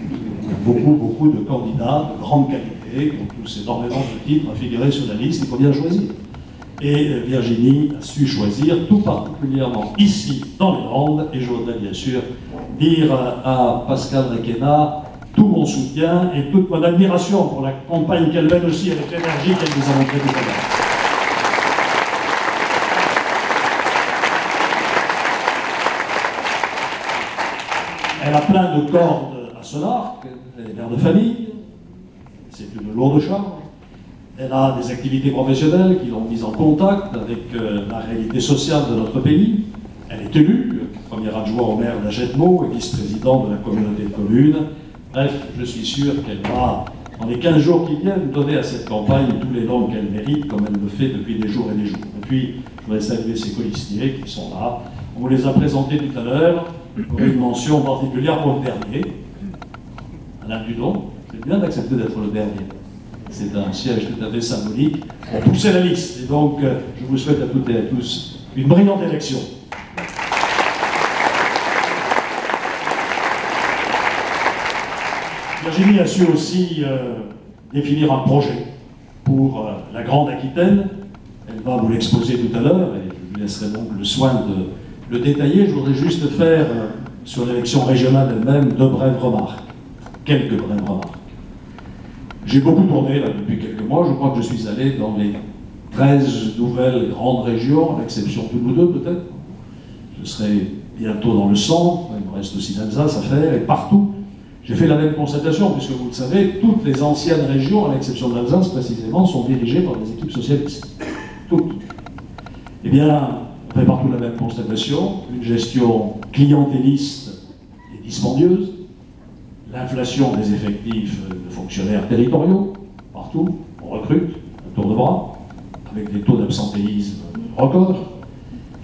Il y a beaucoup de candidats de grande qualité qui ont tous énormément de titres à figurer sur la liste. Il faut bien choisir. Et Virginie a su choisir, tout particulièrement ici, dans les Landes, et je voudrais bien sûr dire à Pascal Requena tout mon soutien et toute mon admiration pour la campagne qu'elle mène aussi avec l'énergie qu'elle nous a montrée tout à l'heure. Elle a plein de cordes à son arc, elle est mère de famille, c'est une lourde charge. Elle a des activités professionnelles qui l'ont mise en contact avec la réalité sociale de notre pays. Elle est élue, premier adjoint au maire d'Agetmo et vice-président de la communauté de communes. Bref, je suis sûr qu'elle va, dans les 15 jours qui viennent, donner à cette campagne tous les noms qu'elle mérite, comme elle le fait depuis des jours et des jours. Et puis, je voudrais saluer ses colistiers qui sont là. On vous les a présentés tout à l'heure, pour une mention particulière pour le dernier. Alain Dudon, c'est bien d'accepter d'être le dernier. C'est un siège tout à fait symbolique pour pousser la liste. Et donc, je vous souhaite à toutes et à tous une brillante élection. Virginie a su aussi définir un projet pour la Grande Aquitaine. Elle va vous l'exposer tout à l'heure et je lui laisserai donc le soin de le détailler. Je voudrais juste faire sur l'élection régionale elle-même 2 brèves remarques. Quelques brèves remarques. J'ai beaucoup tourné là, depuis quelques mois, je crois que je suis allé dans les 13 nouvelles grandes régions, à l'exception de nous 2 peut-être. Je serai bientôt dans le centre, il me reste aussi l'Alsace à faire, et partout, j'ai fait la même constatation, puisque vous le savez, toutes les anciennes régions, à l'exception de l'Alsace précisément, sont dirigées par des équipes socialistes. Toutes. Eh bien, on fait partout la même constatation, une gestion clientéliste et dispendieuse, l'inflation des effectifs de fonctionnaires territoriaux, partout, on recrute, un tour de bras, avec des taux d'absentéisme records,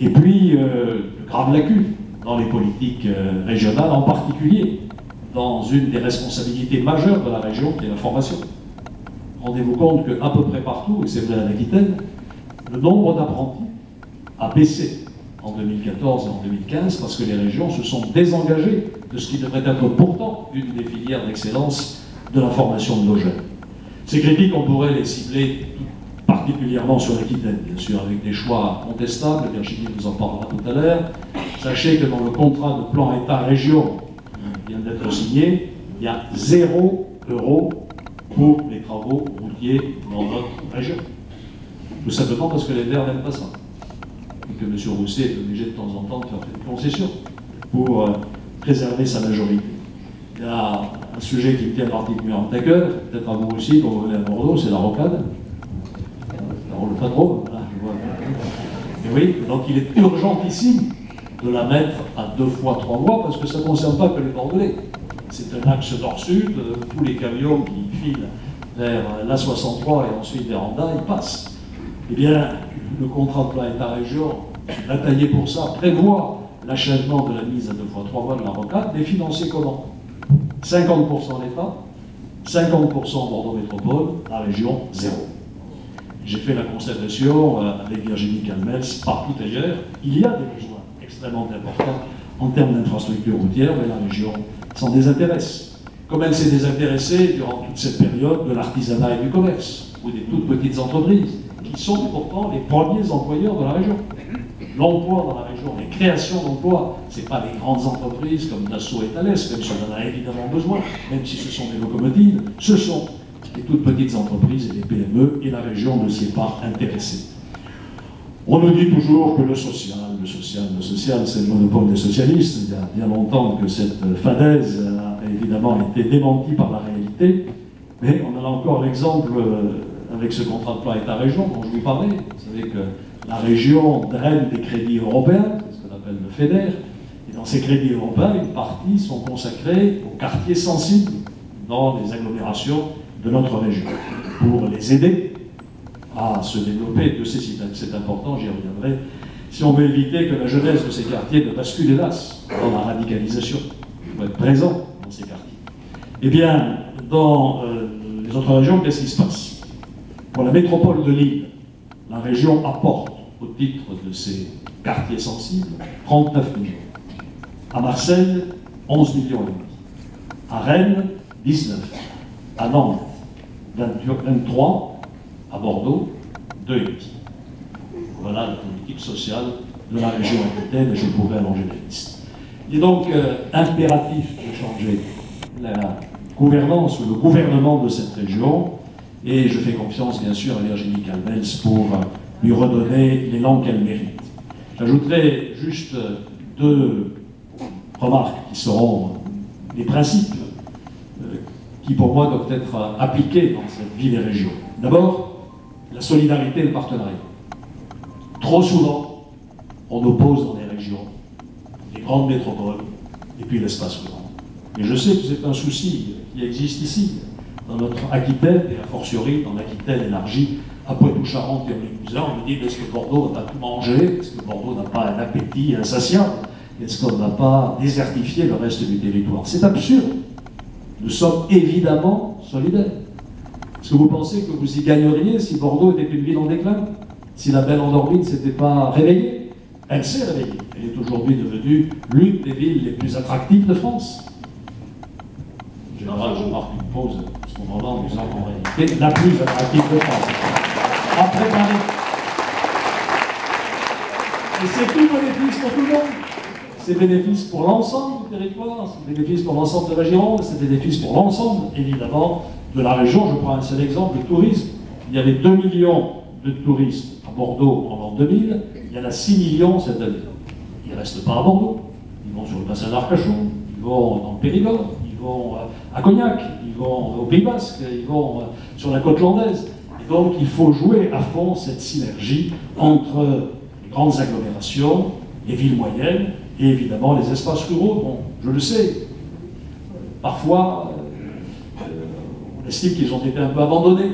et puis de graves lacunes dans les politiques régionales, en particulier dans une des responsabilités majeures de la région, qui est la formation. Rendez-vous compte qu'à peu près partout, et c'est vrai à l'Aquitaine, le nombre d'apprentis a baissé en 2014 et en 2015 parce que les régions se sont désengagées de ce qui devrait être pourtant une des filières d'excellence de la formation de nos jeunes. Ces critiques, on pourrait les cibler particulièrement sur l'Aquitaine, bien sûr, avec des choix contestables, Virginie nous en parlera tout à l'heure. Sachez que dans le contrat de plan État-région qui vient d'être signé, il y a 0 € pour les travaux routiers dans notre région. Tout simplement parce que les Verts n'aiment pas ça. Et que M. Rousset est obligé de temps en temps de faire des concessions pour préserver sa majorité. Il y a un sujet qui me tient particulièrement à cœur, peut-être à vous aussi, quand vous venez à Bordeaux, c'est la rocade. Ça roule pas trop, voilà, je vois. Et oui, donc il est urgentissime de la mettre à 2 fois 3 voies, parce que ça ne concerne pas que les Bordelais. C'est un axe nord-sud, tous les camions qui filent vers l'A63 et ensuite vers Anda, ils passent. Eh bien, le contrat de plan État-région, bataillé pour ça, prévoit l'achèvement de la mise à 2 fois 3 voies de la rocade, mais financé comment? 50% l'État, 50% Bordeaux Métropole, la région, 0. J'ai fait la constatation avec Virginie Calmels, partout ailleurs, il y a des besoins extrêmement importants en termes d'infrastructures routières, mais la région s'en désintéresse. Comme elle s'est désintéressée durant toute cette période de l'artisanat et du commerce, ou des toutes petites entreprises, qui sont pourtant les premiers employeurs de la région. L'emploi dans la région, les créations d'emplois, ce n'est pas les grandes entreprises comme Dassault et Thales, même si on en a évidemment besoin, même si ce sont des locomotives, ce sont les toutes petites entreprises et les PME, et la région ne s'y est pas intéressée. On nous dit toujours que le social, c'est le monopole des socialistes. Il y a bien longtemps que cette fadaise a évidemment été démentie par la réalité, mais on a encore l'exemple avec ce contrat de plan État-région dont je vous parlais. Vous savez que la région draine des crédits européens, c'est ce qu'on appelle le FEDER, et dans ces crédits européens, une partie sont consacrés aux quartiers sensibles dans les agglomérations de notre région, pour les aider à se développer. De ces sites, c'est important, j'y reviendrai, si on veut éviter que la jeunesse de ces quartiers ne bascule, hélas, dans la radicalisation. Il faut être présent dans ces quartiers. Eh bien, dans les autres régions, qu'est-ce qui se passe? Pour la métropole de Lille, la région apporte, au titre de ses quartiers sensibles, 39 millions. À Marseille, 11 millions et demi. À Rennes, 19. À Nantes, 23. À Bordeaux, 2,5. Voilà la politique sociale de la région Aquitaine, et je pourrais allonger la liste. Il est donc impératif de changer la gouvernance ou le gouvernement de cette région, et je fais confiance bien sûr à Virginie Calmels pour lui redonner l'élan qu'elle mérite. J'ajouterai juste 2 remarques qui seront les principes qui pour moi doivent être appliqués dans cette vie des régions. D'abord, la solidarité et le partenariat. Trop souvent, on oppose dans les régions les grandes métropoles et puis l'espace rural. Et je sais que c'est un souci qui existe ici, dans notre Aquitaine, et a fortiori dans l'Aquitaine élargie, à Poitou-Charentes et au Limousin. On me dit, est-ce que Bordeaux n'a pas tout mangé? Est-ce que Bordeaux n'a pas un appétit insatiable? Est-ce qu'on n'a pas désertifié le reste du territoire? C'est absurde. Nous sommes évidemment solidaires. Est-ce que vous pensez que vous y gagneriez si Bordeaux était une ville en déclin? Si la belle endormie ne s'était pas réveillée? Elle s'est réveillée. Elle est aujourd'hui devenue l'une des villes les plus attractives de France. En général, je marque une pause à ce moment-là en disant qu'en réalité, la plus attractive de France. Après Paris. Et c'est tout bénéfice pour tout le monde. C'est bénéfice pour l'ensemble du territoire, c'est bénéfice pour l'ensemble de la Gironde, c'est bénéfice pour l'ensemble, évidemment, de la région. Je prends un seul exemple, le tourisme. Il y avait 2 millions de touristes à Bordeaux en l'an 2000, il y en a 6 millions cette année. Ils ne restent pas à Bordeaux, ils vont sur le bassin d'Arcachon, ils vont dans le Périgord, ils vont à Cognac, ils vont au Pays Basque, ils vont sur la côte landaise. Et donc il faut jouer à fond cette synergie entre les grandes agglomérations, les villes moyennes, et évidemment les espaces ruraux. Bon, je le sais, parfois on estime qu'ils ont été un peu abandonnés,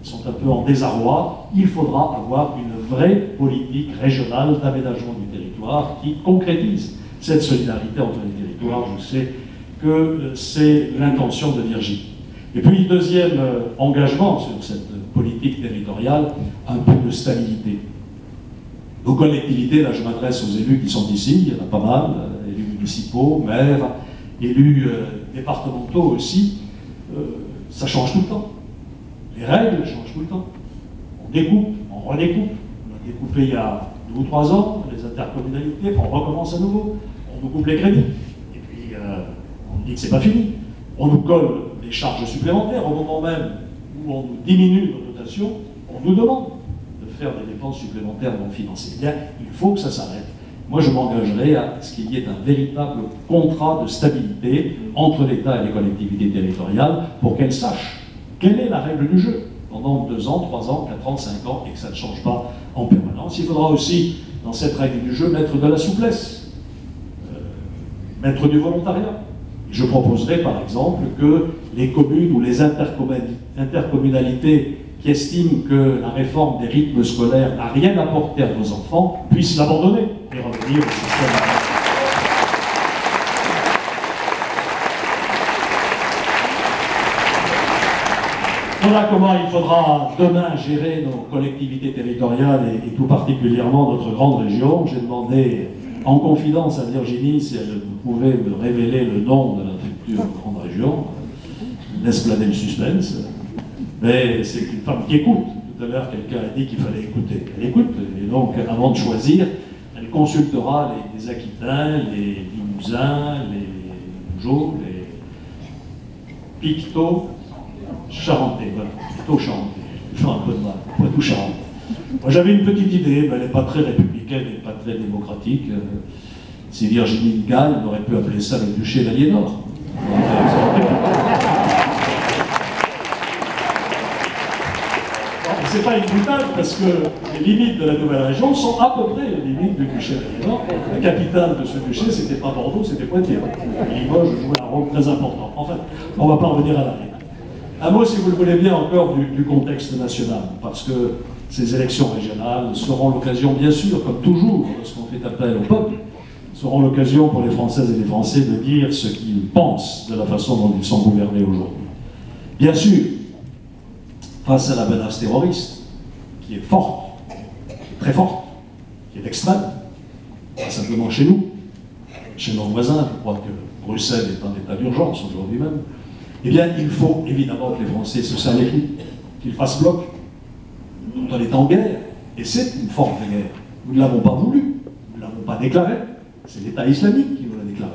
ils sont un peu en désarroi. Il faudra avoir une vraie politique régionale d'aménagement du territoire qui concrétise cette solidarité entre les territoires. Je sais que c'est l'intention de Virginie. Et puis, deuxième engagement sur cette politique territoriale, un peu de stabilité. Nos collectivités, là je m'adresse aux élus qui sont ici, il y en a pas mal, élus municipaux, maires, élus départementaux aussi, ça change tout le temps. Les règles changent tout le temps. On découpe, on redécoupe. On a découpé il y a 2 ou 3 ans les intercommunalités, on recommence à nouveau. On nous coupe les crédits. Et puis on dit que c'est pas fini. On nous colle des charges supplémentaires. Au moment même où on nous diminue nos dotations, on nous demande de faire des dépenses supplémentaires non financées. Eh bien, il faut que ça s'arrête. Moi, je m'engagerai à ce qu'il y ait un véritable contrat de stabilité entre l'État et les collectivités territoriales pour qu'elles sachent quelle est la règle du jeu pendant 2 ans, 3 ans, 4 ans, 5 ans, et que ça ne change pas en permanence. Il faudra aussi, dans cette règle du jeu, mettre de la souplesse, mettre du volontariat. Je proposerai, par exemple, que les communes ou les intercommunalités qui estiment que la réforme des rythmes scolaires n'a rien apporté à nos enfants puissent l'abandonner et revenir au système. Voilà comment il faudra demain gérer nos collectivités territoriales et tout particulièrement notre grande région. J'ai demandé en confidence à Virginie si elle pouvait me révéler le nom de la future grande région. Laisse planer le suspense. Mais c'est une femme qui écoute. Tout à l'heure, quelqu'un a dit qu'il fallait écouter. Elle écoute, et donc avant de choisir, elle consultera les Aquitains, les Limousins, les Rougeaux, les Picto-Charentais. Voilà, Picto-Charentais. Je fais un peu de mal, Poitou-Charentais. Moi j'avais une petite idée, mais elle n'est pas très républicaine et pas très démocratique. Si Virginie gagne, on aurait pu appeler ça le duché d'Aliénor. C'est pas une boutade parce que les limites de la nouvelle région sont à peu près les limites du duché d'Aliénor. La capitale de ce duché, c'était pas Bordeaux, c'était Poitiers. Limoges jouait un rôle très important. Enfin, on ne va pas revenir à l'arrière. Un mot, si vous le voulez bien, encore du contexte national, parce que ces élections régionales seront l'occasion, bien sûr, comme toujours, lorsqu'on fait appel au peuple, seront l'occasion pour les Françaises et les Français de dire ce qu'ils pensent de la façon dont ils sont gouvernés aujourd'hui. Bien sûr, face à la menace terroriste, qui est forte, qui est très forte, qui est extrême, pas simplement chez nous, chez nos voisins, je crois que Bruxelles est en état d'urgence aujourd'hui même, eh bien, il faut évidemment que les Français se serrent les coudes, qu'ils fassent bloc. On est en guerre, et c'est une forme de guerre. Nous ne l'avons pas voulu, nous ne l'avons pas déclaré, c'est l'État islamique qui nous l'a déclaré.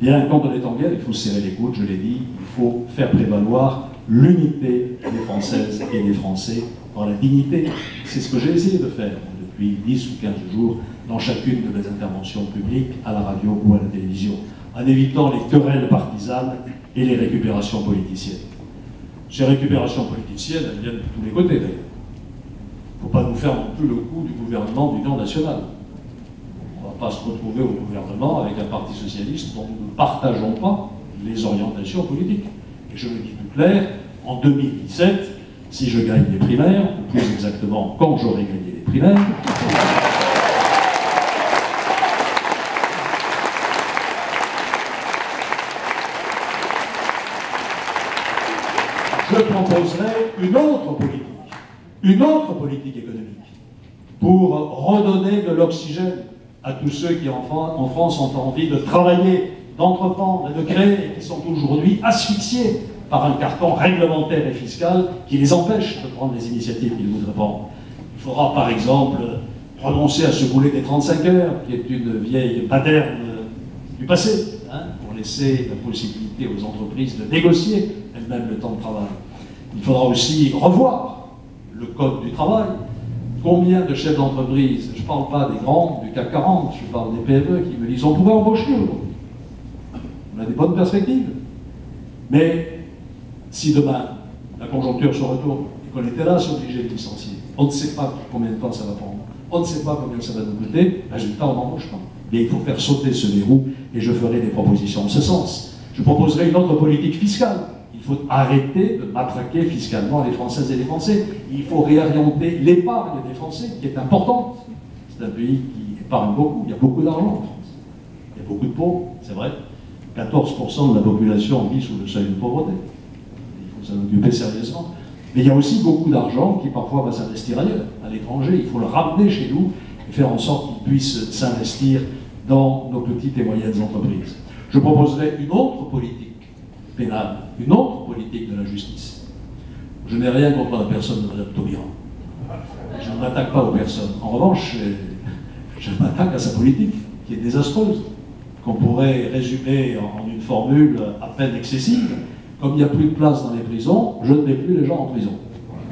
Bien, quand on est en guerre, il faut se serrer les coudes, je l'ai dit, il faut faire prévaloir l'unité des Françaises et des Français dans la dignité. C'est ce que j'ai essayé de faire depuis 10 ou 15 jours dans chacune de mes interventions publiques, à la radio ou à la télévision, en évitant les querelles partisanes et les récupérations politiciennes. Ces récupérations politiciennes, elles viennent de tous les côtés d'ailleurs. Il ne faut pas nous faire non plus le coup du gouvernement d'union nationale. On ne va pas se retrouver au gouvernement avec un parti socialiste dont nous ne partageons pas les orientations politiques. Et je le dis tout clair, en 2017, si je gagne les primaires, ou plus exactement quand j'aurai gagné les primaires, je proposerai une autre politique économique, pour redonner de l'oxygène à tous ceux qui en France ont envie de travailler, d'entreprendre et de créer, et qui sont aujourd'hui asphyxiés par un carcan réglementaire et fiscal qui les empêche de prendre les initiatives qu'ils voudraient prendre. Il faudra par exemple renoncer à ce boulet des 35 heures, qui est une vieille pattern du passé, pour laisser la possibilité aux entreprises de négocier elles-mêmes le temps de travail. Il faudra aussi revoir le code du travail. Combien de chefs d'entreprise, je ne parle pas des grands, du CAC 40, je parle des PME qui me disent on pourrait embaucher aujourd'hui. On a des bonnes perspectives. Mais si demain la conjoncture se retourne et qu'on était là sur obligé de licencier, on ne sait pas combien de temps ça va prendre, on ne sait pas combien ça va nous coûter, résultat on n'embauche pas. Mais il faut faire sauter ce verrou et je ferai des propositions en ce sens. Je proposerai une autre politique fiscale. Il faut arrêter de matraquer fiscalement les Françaises et les Français. Il faut réorienter l'épargne des Français, qui est importante. C'est un pays qui épargne beaucoup. Il y a beaucoup d'argent en France. Il y a beaucoup de pauvres, c'est vrai. 14% de la population vit sous le seuil de pauvreté. Il faut s'en occuper sérieusement. Mais il y a aussi beaucoup d'argent qui parfois va s'investir ailleurs, à l'étranger. Il faut le ramener chez nous et faire en sorte qu'il puisse s'investir dans nos petites et moyennes entreprises. Je proposerai une autre politique pénale, une autre politique de la justice. Je n'ai rien contre la personne de Mme Taubira. Je ne m'attaque pas aux personnes. En revanche, je m'attaque à sa politique, qui est désastreuse, qu'on pourrait résumer en une formule à peine excessive. comme il n'y a plus de place dans les prisons, je ne mets plus les gens en prison.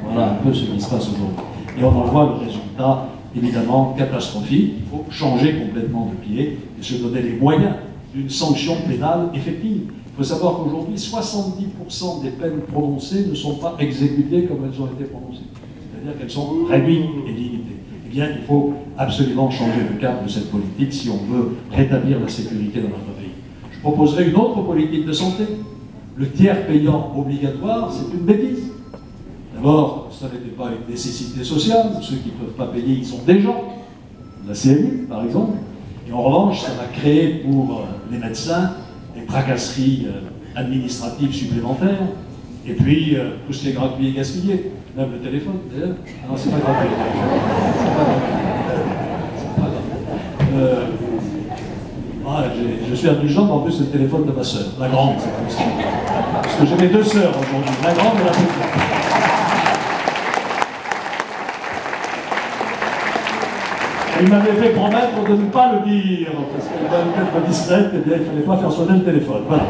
Voilà un peu ce qui se passe aujourd'hui. Et on en voit le résultat, évidemment, catastrophique. Il faut changer complètement de pied et se donner les moyens d'une sanction pénale effective. Il faut savoir qu'aujourd'hui, 70% des peines prononcées ne sont pas exécutées comme elles ont été prononcées. C'est-à-dire qu'elles sont réduites et limitées. Eh bien, il faut absolument changer le cap de cette politique si on veut rétablir la sécurité dans notre pays. Je proposerai une autre politique de santé. Le tiers payant obligatoire, c'est une bêtise. D'abord, ça n'était pas une nécessité sociale. Ceux qui ne peuvent pas payer, ils sont des gens. La CMU, par exemple. Et en revanche, ça va créer pour les médecins des tracasseries administratives supplémentaires. Et puis, tout ce qui est gratuit et gaspillé. Même le téléphone, d'ailleurs. Non, c'est pas gratuit. C'est pas grave. Je suis indulgent, en plus, c'est le téléphone de ma sœur. La grande, c'est comme ça. Parce que j'ai mes deux sœurs aujourd'hui. La grande et la petite. Il m'avait fait promettre de ne pas le dire, parce qu'elle va être discrète, et bien il ne fallait pas faire sonner le téléphone. Voilà.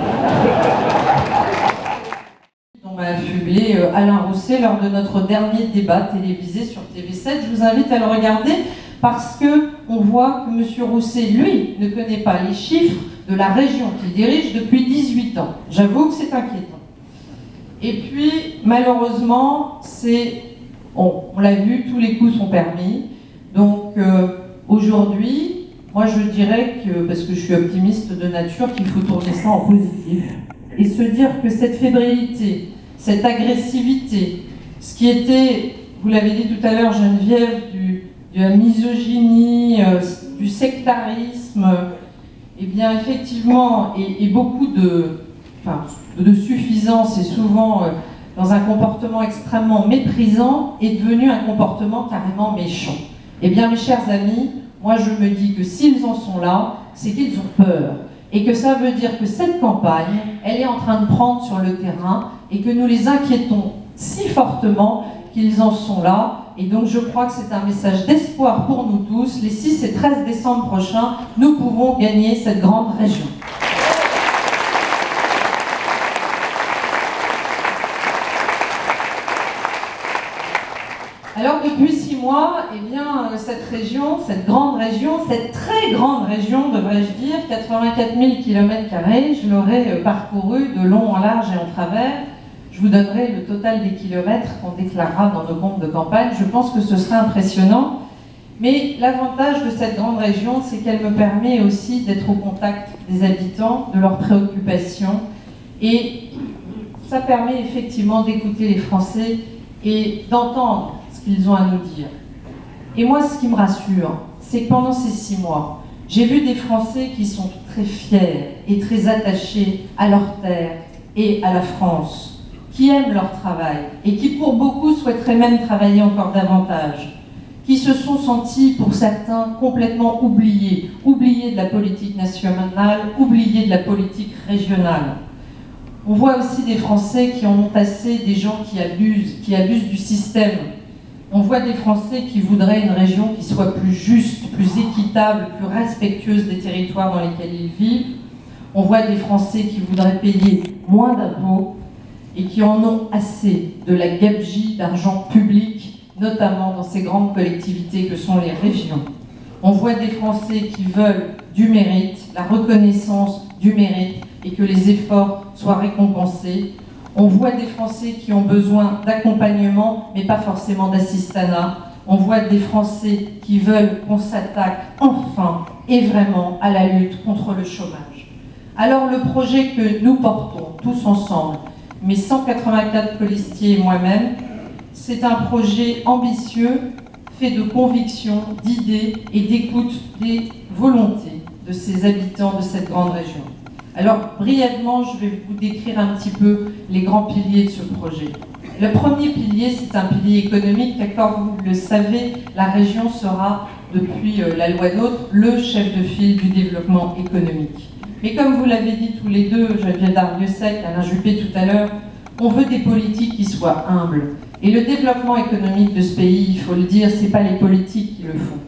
On m'a affublé Alain Rousset lors de notre dernier débat télévisé sur TV7. Je vous invite à le regarder parce qu'on voit que M. Rousset, lui, ne connaît pas les chiffres de la région qu'il dirige depuis 18 ans. J'avoue que c'est inquiétant. Et puis, malheureusement, on l'a vu, tous les coups sont permis. Donc, aujourd'hui, moi je dirais que, parce que je suis optimiste de nature, qu'il faut tourner ça en positif et se dire que cette fébrilité, cette agressivité, ce qui était, vous l'avez dit tout à l'heure Geneviève, de la misogynie, du sectarisme, eh bien effectivement, et beaucoup de suffisance et souvent dans un comportement extrêmement méprisant, est devenu un comportement carrément méchant. Eh bien mes chers amis, moi je me dis que s'ils en sont là, c'est qu'ils ont peur. Et que ça veut dire que cette campagne, elle est en train de prendre sur le terrain et que nous les inquiétons si fortement qu'ils en sont là. Et donc je crois que c'est un message d'espoir pour nous tous. Les 6 et 13 décembre prochains, nous pouvons gagner cette grande région. Alors depuis 6 mois, eh bien, cette région, cette grande région, cette très grande région, devrais-je dire, 84 000 km², je l'aurai parcouru de long en large et en travers. Je vous donnerai le total des kilomètres qu'on déclarera dans nos comptes de campagne. Je pense que ce sera impressionnant. Mais l'avantage de cette grande région, c'est qu'elle me permet aussi d'être au contact des habitants, de leurs préoccupations. Et ça permet effectivement d'écouter les Français et d'entendre ce qu'ils ont à nous dire. Et moi, ce qui me rassure, c'est que pendant ces 6 mois, j'ai vu des Français qui sont très fiers et très attachés à leur terre et à la France, qui aiment leur travail et qui, pour beaucoup, souhaiteraient même travailler encore davantage, qui se sont sentis, pour certains, complètement oubliés de la politique nationale, oubliés de la politique régionale. On voit aussi des Français qui en ont assez, des gens qui abusent du système. On voit des Français qui voudraient une région qui soit plus juste, plus équitable, plus respectueuse des territoires dans lesquels ils vivent. On voit des Français qui voudraient payer moins d'impôts et qui en ont assez de la gabegie d'argent public, notamment dans ces grandes collectivités que sont les régions. On voit des Français qui veulent du mérite, la reconnaissance du mérite et que les efforts soient récompensés. On voit des Français qui ont besoin d'accompagnement, mais pas forcément d'assistanat. On voit des Français qui veulent qu'on s'attaque enfin et vraiment à la lutte contre le chômage. Alors le projet que nous portons tous ensemble, mes 184 colistiers et moi-même, c'est un projet ambitieux, fait de convictions, d'idées et d'écoute des volontés de ces habitants de cette grande région. Alors, brièvement, je vais vous décrire un petit peu les grands piliers de ce projet. Le premier pilier, c'est un pilier économique, car comme vous le savez, la région sera, depuis la loi NOTRe, le chef de file du développement économique. Mais comme vous l'avez dit tous les deux, Geneviève Darrieussecq, Alain Juppé tout à l'heure, on veut des politiques qui soient humbles. Et le développement économique de ce pays, il faut le dire, ce n'est pas les politiques qui le font.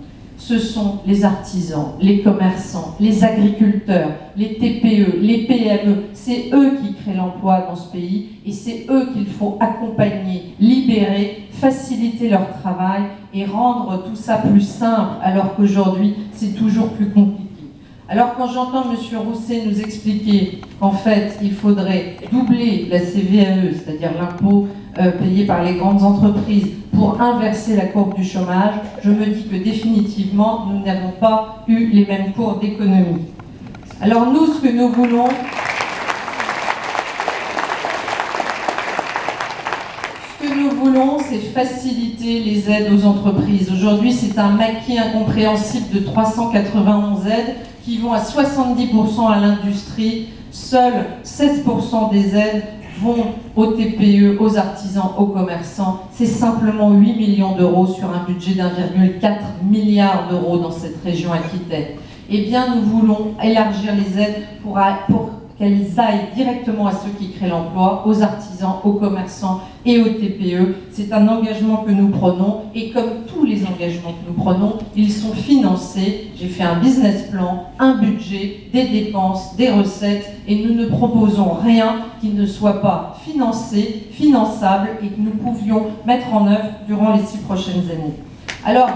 ce sont les artisans, les commerçants, les agriculteurs, les TPE, les PME. C'est eux qui créent l'emploi dans ce pays et c'est eux qu'il faut accompagner, libérer, faciliter leur travail et rendre tout ça plus simple, alors qu'aujourd'hui, c'est toujours plus compliqué. Alors quand j'entends M. Rousset nous expliquer qu'en fait, il faudrait doubler la CVAE, c'est-à-dire l'impôt payé par les grandes entreprises, pour inverser la courbe du chômage, je me dis que définitivement, nous n'avons pas eu les mêmes cours d'économie. Alors nous, ce que nous voulons... c'est faciliter les aides aux entreprises. Aujourd'hui, c'est un maquis incompréhensible de 391 aides qui vont à 70% à l'industrie. Seuls 16% des aides vont aux TPE, aux artisans, aux commerçants. C'est simplement 8 millions d'euros sur un budget d'1,4 milliard d'euros dans cette région Aquitaine. Eh bien, nous voulons élargir les aides pour qu'elles aillent directement à ceux qui créent l'emploi, aux artisans, aux commerçants et aux TPE. C'est un engagement que nous prenons et comme tous les engagements que nous prenons, ils sont financés. J'ai fait un business plan, un budget, des dépenses, des recettes et nous ne proposons rien qui ne soit pas financé, finançable et que nous pouvions mettre en œuvre durant les 6 prochaines années. Alors,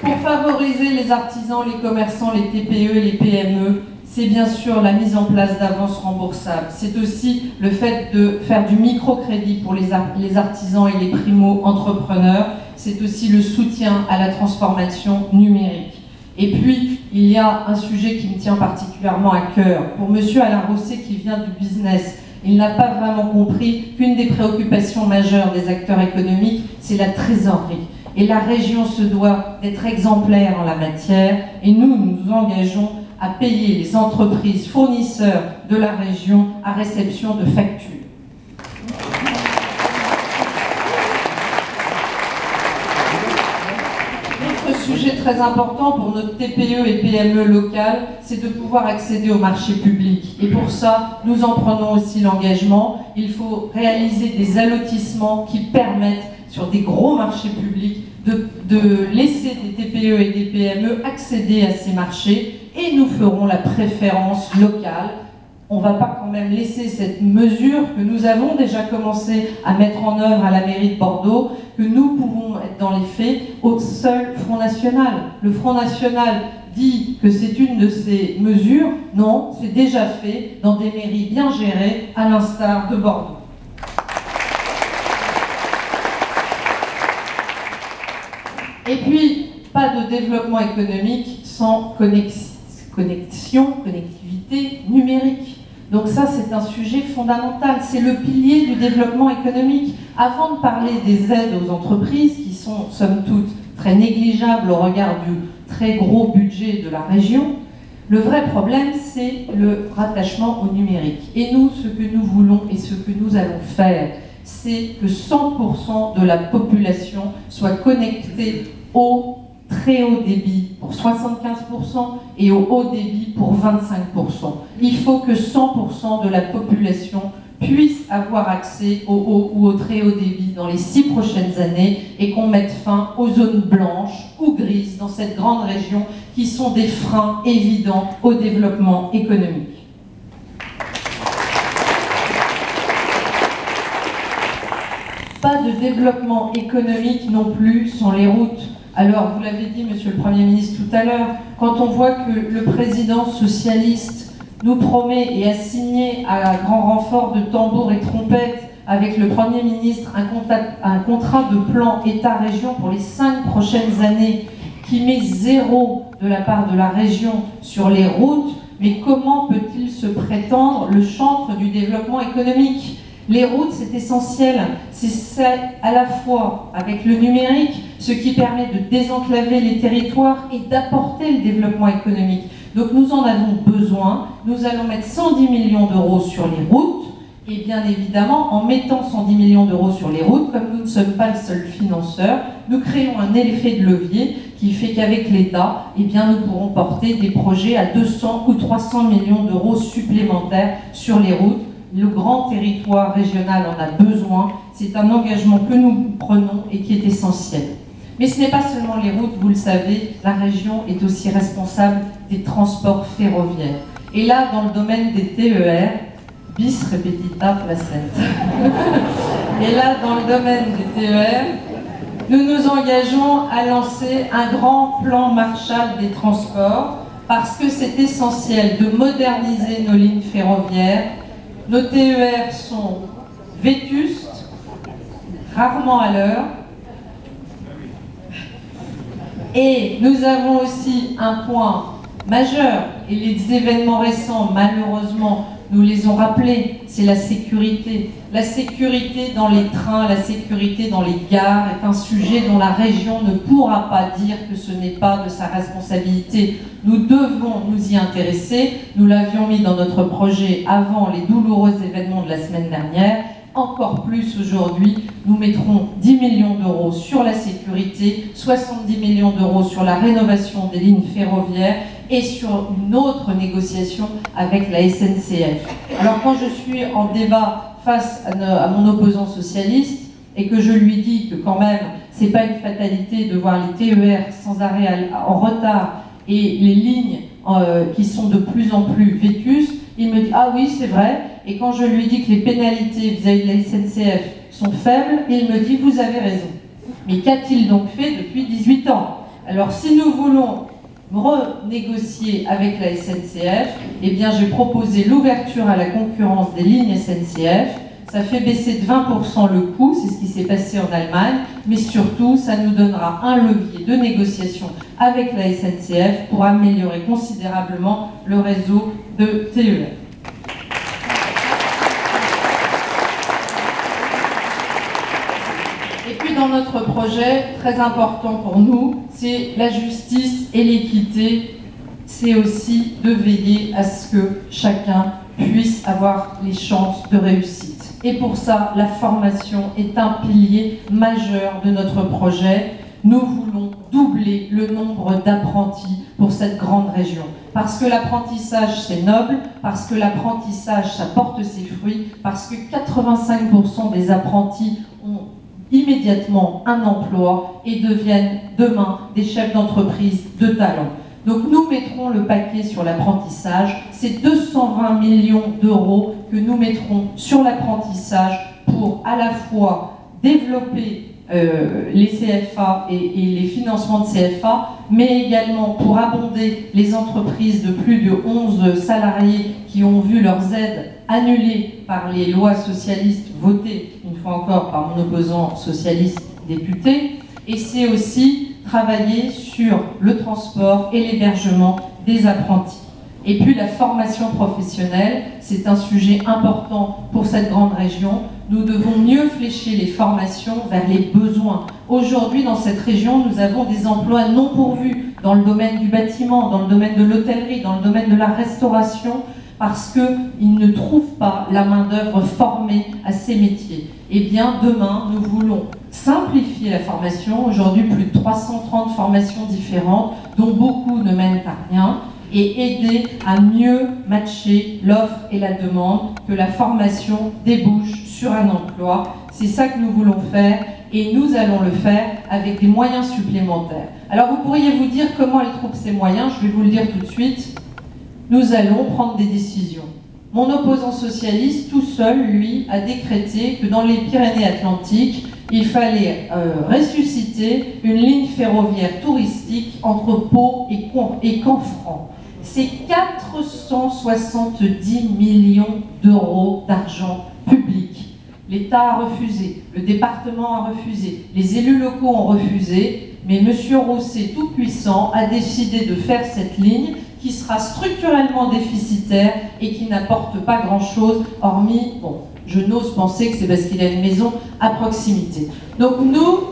pour favoriser les artisans, les commerçants, les TPE et les PME, c'est bien sûr la mise en place d'avances remboursables. C'est aussi le fait de faire du microcrédit pour les artisans et les primo-entrepreneurs. C'est aussi le soutien à la transformation numérique. Et puis, il y a un sujet qui me tient particulièrement à cœur. Pour monsieur Alain Rousset qui vient du business, il n'a pas vraiment compris qu'une des préoccupations majeures des acteurs économiques, c'est la trésorerie. Et la région se doit d'être exemplaire en la matière et nous nous engageons à payer les entreprises fournisseurs de la région à réception de factures. Autre sujet très important pour notre TPE et PME locales, c'est de pouvoir accéder au marché public. Et pour ça, nous en prenons aussi l'engagement. Il faut réaliser des allotissements qui permettent sur des gros marchés publics, de laisser des TPE et des PME accéder à ces marchés et nous ferons la préférence locale. On ne va pas quand même laisser cette mesure que nous avons déjà commencé à mettre en œuvre à la mairie de Bordeaux, que nous pouvons être dans les faits au seul Front National. Le Front National dit que c'est une de ces mesures. Non, c'est déjà fait dans des mairies bien gérées, à l'instar de Bordeaux. Et puis, pas de développement économique sans connectivité numérique. Donc ça, c'est un sujet fondamental. C'est le pilier du développement économique. Avant de parler des aides aux entreprises, qui sont, somme toute, très négligeables au regard du très gros budget de la région, le vrai problème, c'est le rattachement au numérique. Et nous, ce que nous voulons et ce que nous allons faire, c'est que 100% de la population soit connectée au très haut débit pour 75% et au haut débit pour 25%. Il faut que 100% de la population puisse avoir accès au haut ou au très haut débit dans les 6 prochaines années et qu'on mette fin aux zones blanches ou grises dans cette grande région qui sont des freins évidents au développement économique. Pas de développement économique non plus sans les routes. Alors, vous l'avez dit, Monsieur le Premier ministre, tout à l'heure, quand on voit que le président socialiste nous promet et a signé à grand renfort de tambours et trompettes avec le Premier ministre un contrat de plan État-région pour les 5 prochaines années qui met 0 de la part de la région sur les routes, mais comment peut-il se prétendre le chantre du développement économique ? Les routes, c'est essentiel. C'est à la fois, avec le numérique, ce qui permet de désenclaver les territoires et d'apporter le développement économique. Donc nous en avons besoin. Nous allons mettre 110 millions d'euros sur les routes. Et bien évidemment, en mettant 110 millions d'euros sur les routes, comme nous ne sommes pas le seul financeur, nous créons un effet de levier qui fait qu'avec l'État, eh bien, nous pourrons porter des projets à 200 ou 300 millions d'euros supplémentaires sur les routes. Le grand territoire régional en a besoin c'est un engagement que nous prenons et qui est essentiel. Mais ce n'est pas seulement les routes, vous le savez, la région est aussi responsable des transports ferroviaires. Et là, dans le domaine des TER, bis repetita placet. Et là, dans le domaine des TER, nous nous engageons à lancer un grand plan Marshall des transports parce que c'est essentiel de moderniser nos lignes ferroviaires. Nos TER sont vétustes, rarement à l'heure. Et nous avons aussi un point majeur, et les événements récents, malheureusement, nous les ont rappelés, c'est la sécurité. La sécurité dans les trains, la sécurité dans les gares est un sujet dont la région ne pourra pas dire que ce n'est pas de sa responsabilité. Nous devons nous y intéresser. Nous l'avions mis dans notre projet avant les douloureux événements de la semaine dernière. Encore plus aujourd'hui, nous mettrons 10 millions d'euros sur la sécurité, 70 millions d'euros sur la rénovation des lignes ferroviaires et sur une autre négociation avec la SNCF. Alors quand je suis en débat face à mon opposant socialiste et que je lui dis que quand même c'est pas une fatalité de voir les TER sans arrêt en retard et les lignes qui sont de plus en plus vétustes, il me dit « Ah oui, c'est vrai ». Et quand je lui dis que les pénalités vis-à-vis de la SNCF sont faibles, il me dit « Vous avez raison ». Mais qu'a-t-il donc fait depuis 18 ans? Alors si nous voulons renégocier avec la SNCF, eh bien j'ai proposé l'ouverture à la concurrence des lignes SNCF. Ça fait baisser de 20% le coût, c'est ce qui s'est passé en Allemagne, mais surtout ça nous donnera un levier de négociation avec la SNCF pour améliorer considérablement le réseau de TER. Et puis dans notre projet, très important pour nous, c'est la justice et l'équité. C'est aussi de veiller à ce que chacun puisse avoir les chances de réussite. Et pour ça, la formation est un pilier majeur de notre projet. Nous voulons doubler le nombre d'apprentis pour cette grande région. Parce que l'apprentissage, c'est noble, parce que l'apprentissage, ça porte ses fruits, parce que 85% des apprentis ont immédiatement un emploi et deviennent demain des chefs d'entreprise de talent. Donc nous mettrons le paquet sur l'apprentissage, c'est 220 millions d'euros que nous mettrons sur l'apprentissage pour à la fois développer les CFA et les financements de CFA, mais également pour abonder les entreprises de plus de 11 salariés qui ont vu leurs aides annulées par les lois socialistes votées, une fois encore, par mon opposant socialiste député. Et c'est aussi travailler sur le transport et l'hébergement des apprentis. Et puis la formation professionnelle, c'est un sujet important pour cette grande région. Nous devons mieux flécher les formations vers les besoins. Aujourd'hui, dans cette région, nous avons des emplois non pourvus dans le domaine du bâtiment, dans le domaine de l'hôtellerie, dans le domaine de la restauration, parce qu'ils ne trouvent pas la main-d'œuvre formée à ces métiers. Eh bien, demain, nous voulons simplifier la formation. Aujourd'hui, plus de 330 formations différentes, dont beaucoup ne mènent à rien, et aider à mieux matcher l'offre et la demande, que la formation débouche sur un emploi. C'est ça que nous voulons faire, et nous allons le faire avec des moyens supplémentaires. Alors vous pourriez vous dire comment elle trouve ces moyens, je vais vous le dire tout de suite. Nous allons prendre des décisions. Mon opposant socialiste, tout seul, lui, a décrété que dans les Pyrénées-Atlantiques, il fallait ressusciter une ligne ferroviaire touristique entre Pau et Canfranc. C'est 470 millions d'euros d'argent public. L'État a refusé, le département a refusé, les élus locaux ont refusé, mais M. Rosset, tout puissant, a décidé de faire cette ligne qui sera structurellement déficitaire et qui n'apporte pas grand-chose, hormis, bon, je n'ose penser que c'est parce qu'il a une maison à proximité. Donc nous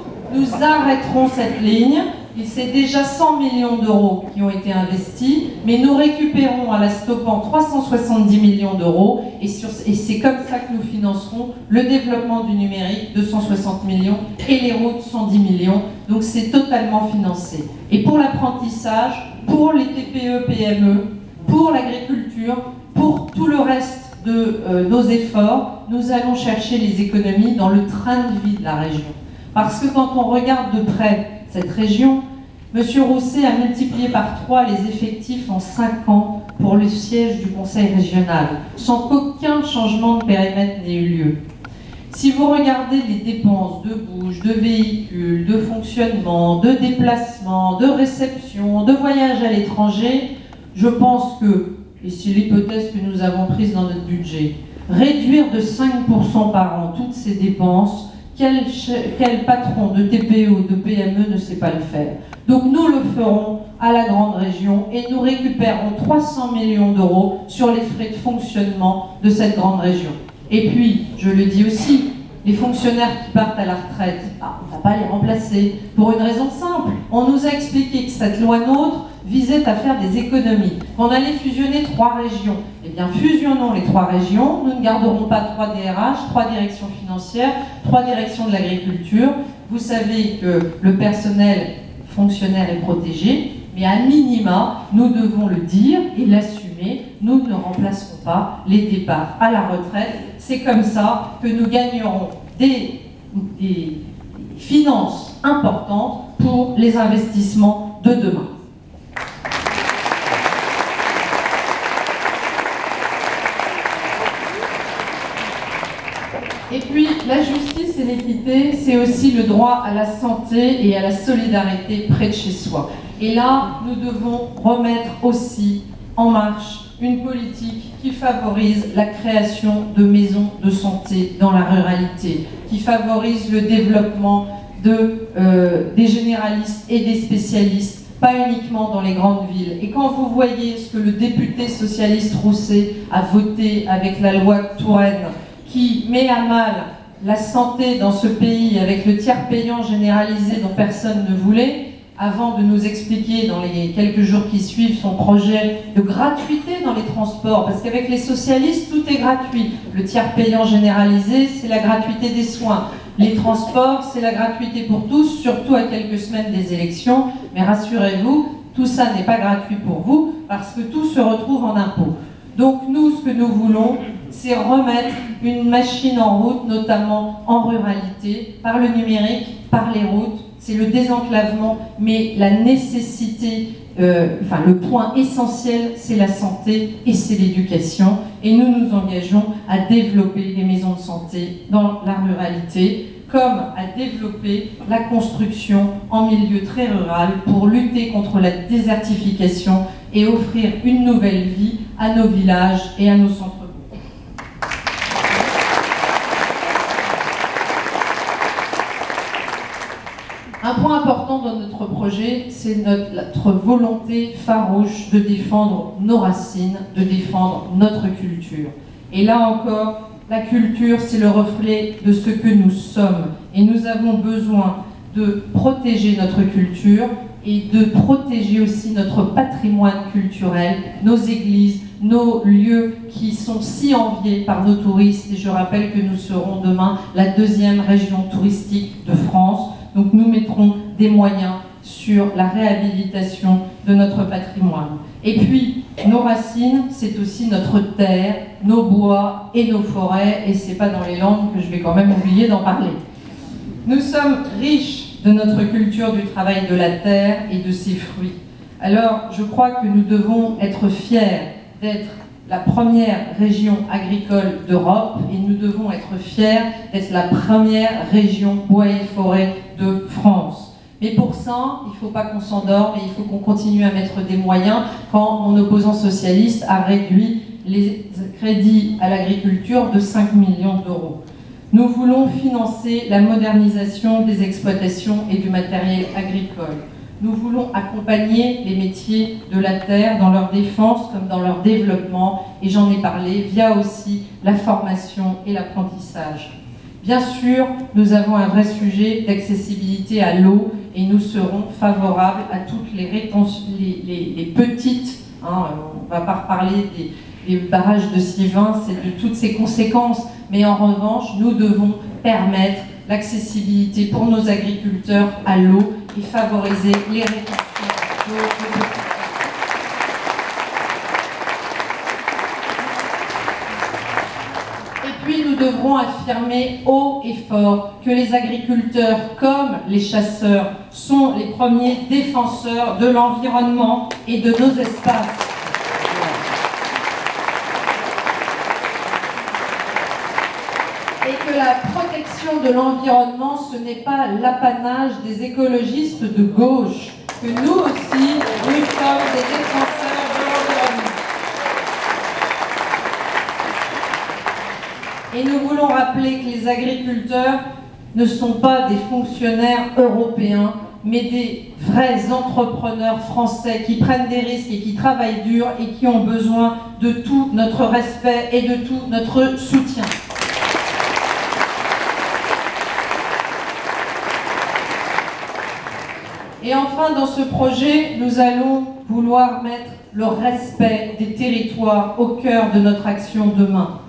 arrêterons cette ligne. C'est déjà 100 millions d'euros qui ont été investis, mais nous récupérons à la stoppant 370 millions d'euros et c'est comme ça que nous financerons le développement du numérique, 260 millions, et les routes, 110 millions. Donc c'est totalement financé. Et pour l'apprentissage, pour les TPE, PME, pour l'agriculture, pour tout le reste de nos efforts, nous allons chercher les économies dans le train de vie de la région. Parce que quand on regarde de près cette région, M. Rousset a multiplié par 3 les effectifs en 5 ans pour le siège du conseil régional, sans qu'aucun changement de périmètre n'ait eu lieu. Si vous regardez les dépenses de bouche, de véhicules, de fonctionnement, de déplacement, de réception, de voyage à l'étranger, je pense que, et c'est l'hypothèse que nous avons prise dans notre budget, réduire de 5% par an toutes ces dépenses, quel patron de TPE ou de PME ne sait pas le faire? Donc nous le ferons à la grande région et nous récupérons 300 millions d'euros sur les frais de fonctionnement de cette grande région. Et puis, je le dis aussi, les fonctionnaires qui partent à la retraite, on ne va pas les remplacer pour une raison simple. On nous a expliqué que cette loi NOTRe visait à faire des économies, qu'on allait fusionner 3 régions. Eh bien, fusionnons les 3 régions, nous ne garderons pas 3 DRH, 3 directions financières, 3 directions de l'agriculture. Vous savez que le personnel fonctionnaire est protégé, mais à minima, nous devons le dire et l'assumer, nous ne remplacerons pas les départs à la retraite. C'est comme ça que nous gagnerons des finances importantes pour les investissements de demain. Et puis, la justice et l'équité, c'est aussi le droit à la santé et à la solidarité près de chez soi. Et là, nous devons remettre aussi en marche une politique qui favorise la création de maisons de santé dans la ruralité, qui favorise le développement des généralistes et des spécialistes, pas uniquement dans les grandes villes. Et quand vous voyez ce que le député socialiste Rousset a voté avec la loi Touraine, qui met à mal la santé dans ce pays avec le tiers payant généralisé dont personne ne voulait, avant de nous expliquer dans les quelques jours qui suivent son projet de gratuité dans les transports, parce qu'avec les socialistes, tout est gratuit. Le tiers payant généralisé, c'est la gratuité des soins. Les transports, c'est la gratuité pour tous, surtout à quelques semaines des élections. Mais rassurez-vous, tout ça n'est pas gratuit pour vous, parce que tout se retrouve en impôts. Donc nous, ce que nous voulons, c'est remettre une machine en route, notamment en ruralité, par le numérique, par les routes. C'est le désenclavement, mais la nécessité, le point essentiel, c'est la santé et c'est l'éducation. Et nous nous engageons à développer les maisons de santé dans la ruralité, comme à développer la construction en milieu très rural pour lutter contre la désertification et offrir une nouvelle vie à nos villages et à nos centres-bourgs. Un point important dans notre projet, c'est notre volonté farouche de défendre nos racines, de défendre notre culture. Et là encore, la culture, c'est le reflet de ce que nous sommes. Et nous avons besoin de protéger notre culture et de protéger aussi notre patrimoine culturel, nos églises, nos lieux qui sont si enviés par nos touristes. Et je rappelle que nous serons demain la 2e région touristique de France. Donc nous mettrons des moyens sur la réhabilitation de notre patrimoine. Et puis, nos racines, c'est aussi notre terre, nos bois et nos forêts, et c'est pas dans les Landes que je vais quand même oublier d'en parler. Nous sommes riches de notre culture du travail de la terre et de ses fruits. Alors, je crois que nous devons être fiers d'être la première région agricole d'Europe et nous devons être fiers d'être la première région bois et forêt de France. Mais pour ça, il ne faut pas qu'on s'endorme et il faut qu'on continue à mettre des moyens quand mon opposant socialiste a réduit les crédits à l'agriculture de 5 millions d'euros. Nous voulons financer la modernisation des exploitations et du matériel agricole. Nous voulons accompagner les métiers de la terre dans leur défense comme dans leur développement, et j'en ai parlé, via aussi la formation et l'apprentissage. Bien sûr, nous avons un vrai sujet d'accessibilité à l'eau, et nous serons favorables à toutes les petites, on ne va pas reparler des barrages de Sievin, c'est de toutes ces conséquences, mais en revanche, nous devons permettre l'accessibilité pour nos agriculteurs à l'eau et favoriser les rétentions d'eau. puis nous devrons affirmer haut et fort que les agriculteurs, comme les chasseurs, sont les premiers défenseurs de l'environnement et de nos espaces. Et que la protection de l'environnement, ce n'est pas l'apanage des écologistes de gauche, que nous aussi, nous sommes des défenseurs de l'environnement. Et nous voulons rappeler que les agriculteurs ne sont pas des fonctionnaires européens, mais des vrais entrepreneurs français qui prennent des risques et qui travaillent dur et qui ont besoin de tout notre respect et de tout notre soutien. Et enfin, dans ce projet, nous allons vouloir mettre le respect des territoires au cœur de notre action demain.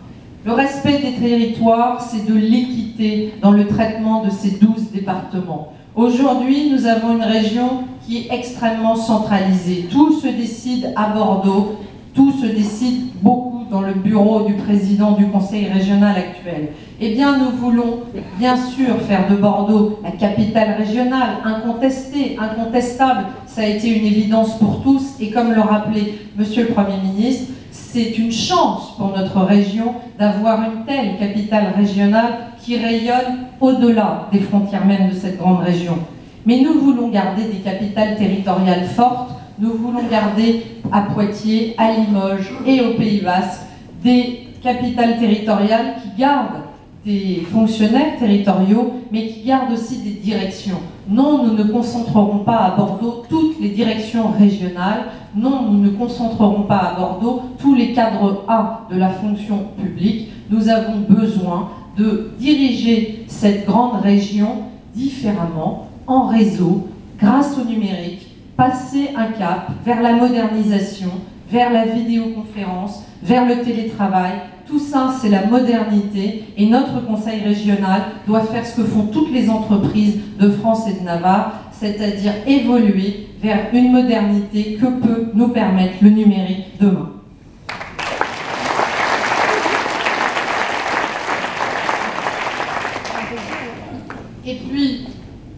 Le respect des territoires, c'est de l'équité dans le traitement de ces 12 départements. Aujourd'hui, nous avons une région qui est extrêmement centralisée. Tout se décide à Bordeaux, tout se décide beaucoup dans le bureau du président du conseil régional actuel. Eh bien, nous voulons bien sûr faire de Bordeaux la capitale régionale, incontestée, incontestable. Ça a été une évidence pour tous et comme le rappelait Monsieur le Premier ministre, c'est une chance pour notre région d'avoir une telle capitale régionale qui rayonne au-delà des frontières même de cette grande région. Mais nous voulons garder des capitales territoriales fortes, nous voulons garder à Poitiers, à Limoges et au Pays Basque des capitales territoriales qui gardent des fonctionnaires territoriaux, mais qui gardent aussi des directions. Non, nous ne concentrerons pas à Bordeaux toutes les directions régionales. Non, nous ne concentrerons pas à Bordeaux tous les cadres A de la fonction publique. Nous avons besoin de diriger cette grande région différemment, en réseau, grâce au numérique, passer un cap vers la modernisation, vers la vidéoconférence, vers le télétravail. Tout ça, c'est la modernité et notre conseil régional doit faire ce que font toutes les entreprises de France et de Navarre, c'est-à-dire évoluer vers une modernité que peut nous permettre le numérique demain. Et puis,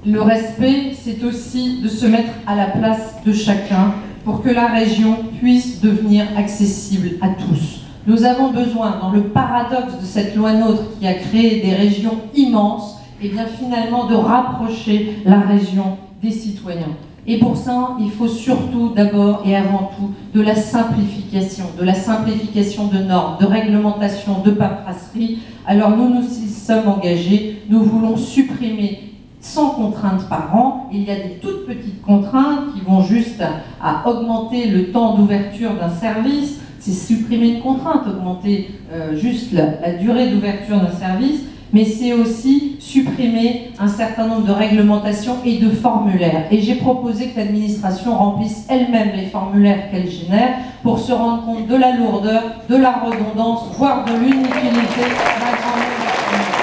le respect, c'est aussi de se mettre à la place de chacun pour que la région puisse devenir accessible à tous. Nous avons besoin, dans le paradoxe de cette loi NOTRe qui a créé des régions immenses, et bien finalement de rapprocher la région des citoyens. Et pour ça, il faut surtout d'abord et avant tout de la simplification de normes, de réglementation, de paperasserie. Alors nous nous y sommes engagés, nous voulons supprimer 100 contraintes par an. Il y a des toutes petites contraintes qui vont juste à augmenter le temps d'ouverture d'un service. C'est supprimer une contrainte, augmenter juste la durée d'ouverture d'un service, mais c'est aussi supprimer un certain nombre de réglementations et de formulaires. Et j'ai proposé que l'administration remplisse elle-même les formulaires qu'elle génère pour se rendre compte de la lourdeur, de la redondance, voire de l'inutilité d'un grand nombre de formulaires.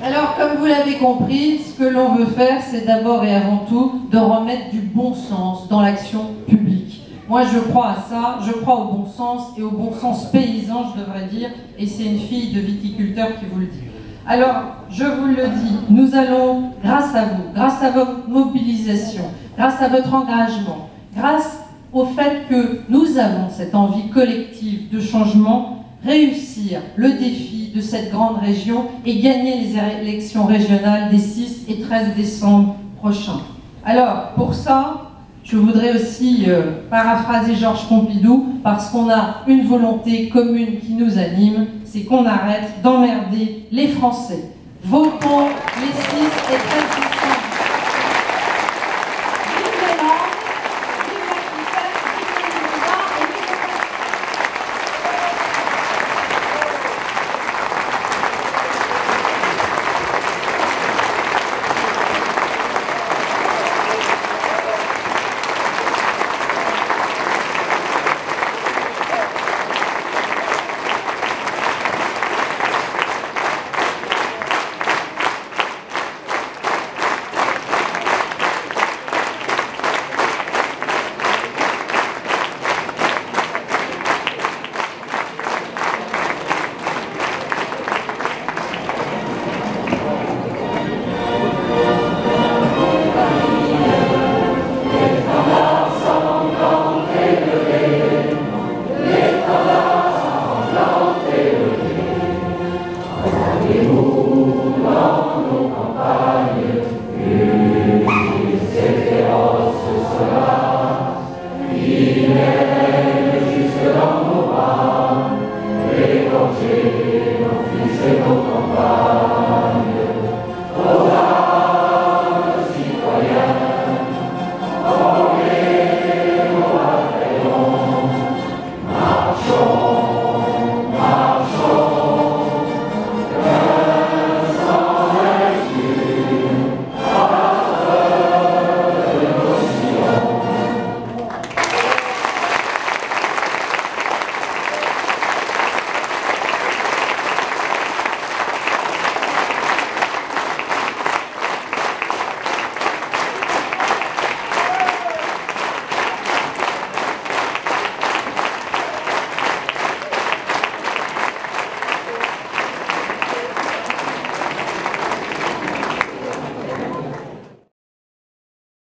Alors, comme vous l'avez compris, ce que l'on veut faire, c'est d'abord et avant tout de remettre du bon sens dans l'action publique. Moi, je crois à ça, je crois au bon sens, et au bon sens paysan, je devrais dire, et c'est une fille de viticulteur qui vous le dit. Alors, je vous le dis, nous allons, grâce à vous, grâce à votre mobilisation, grâce à votre engagement, grâce au fait que nous avons cette envie collective de changement, réussir le défi de cette grande région et gagner les élections régionales des 6 et 13 décembre prochains. Alors, pour ça, je voudrais aussi paraphraser Georges Pompidou, parce qu'on a une volonté commune qui nous anime, c'est qu'on arrête d'emmerder les Français. Votons les 6 et 13 décembre.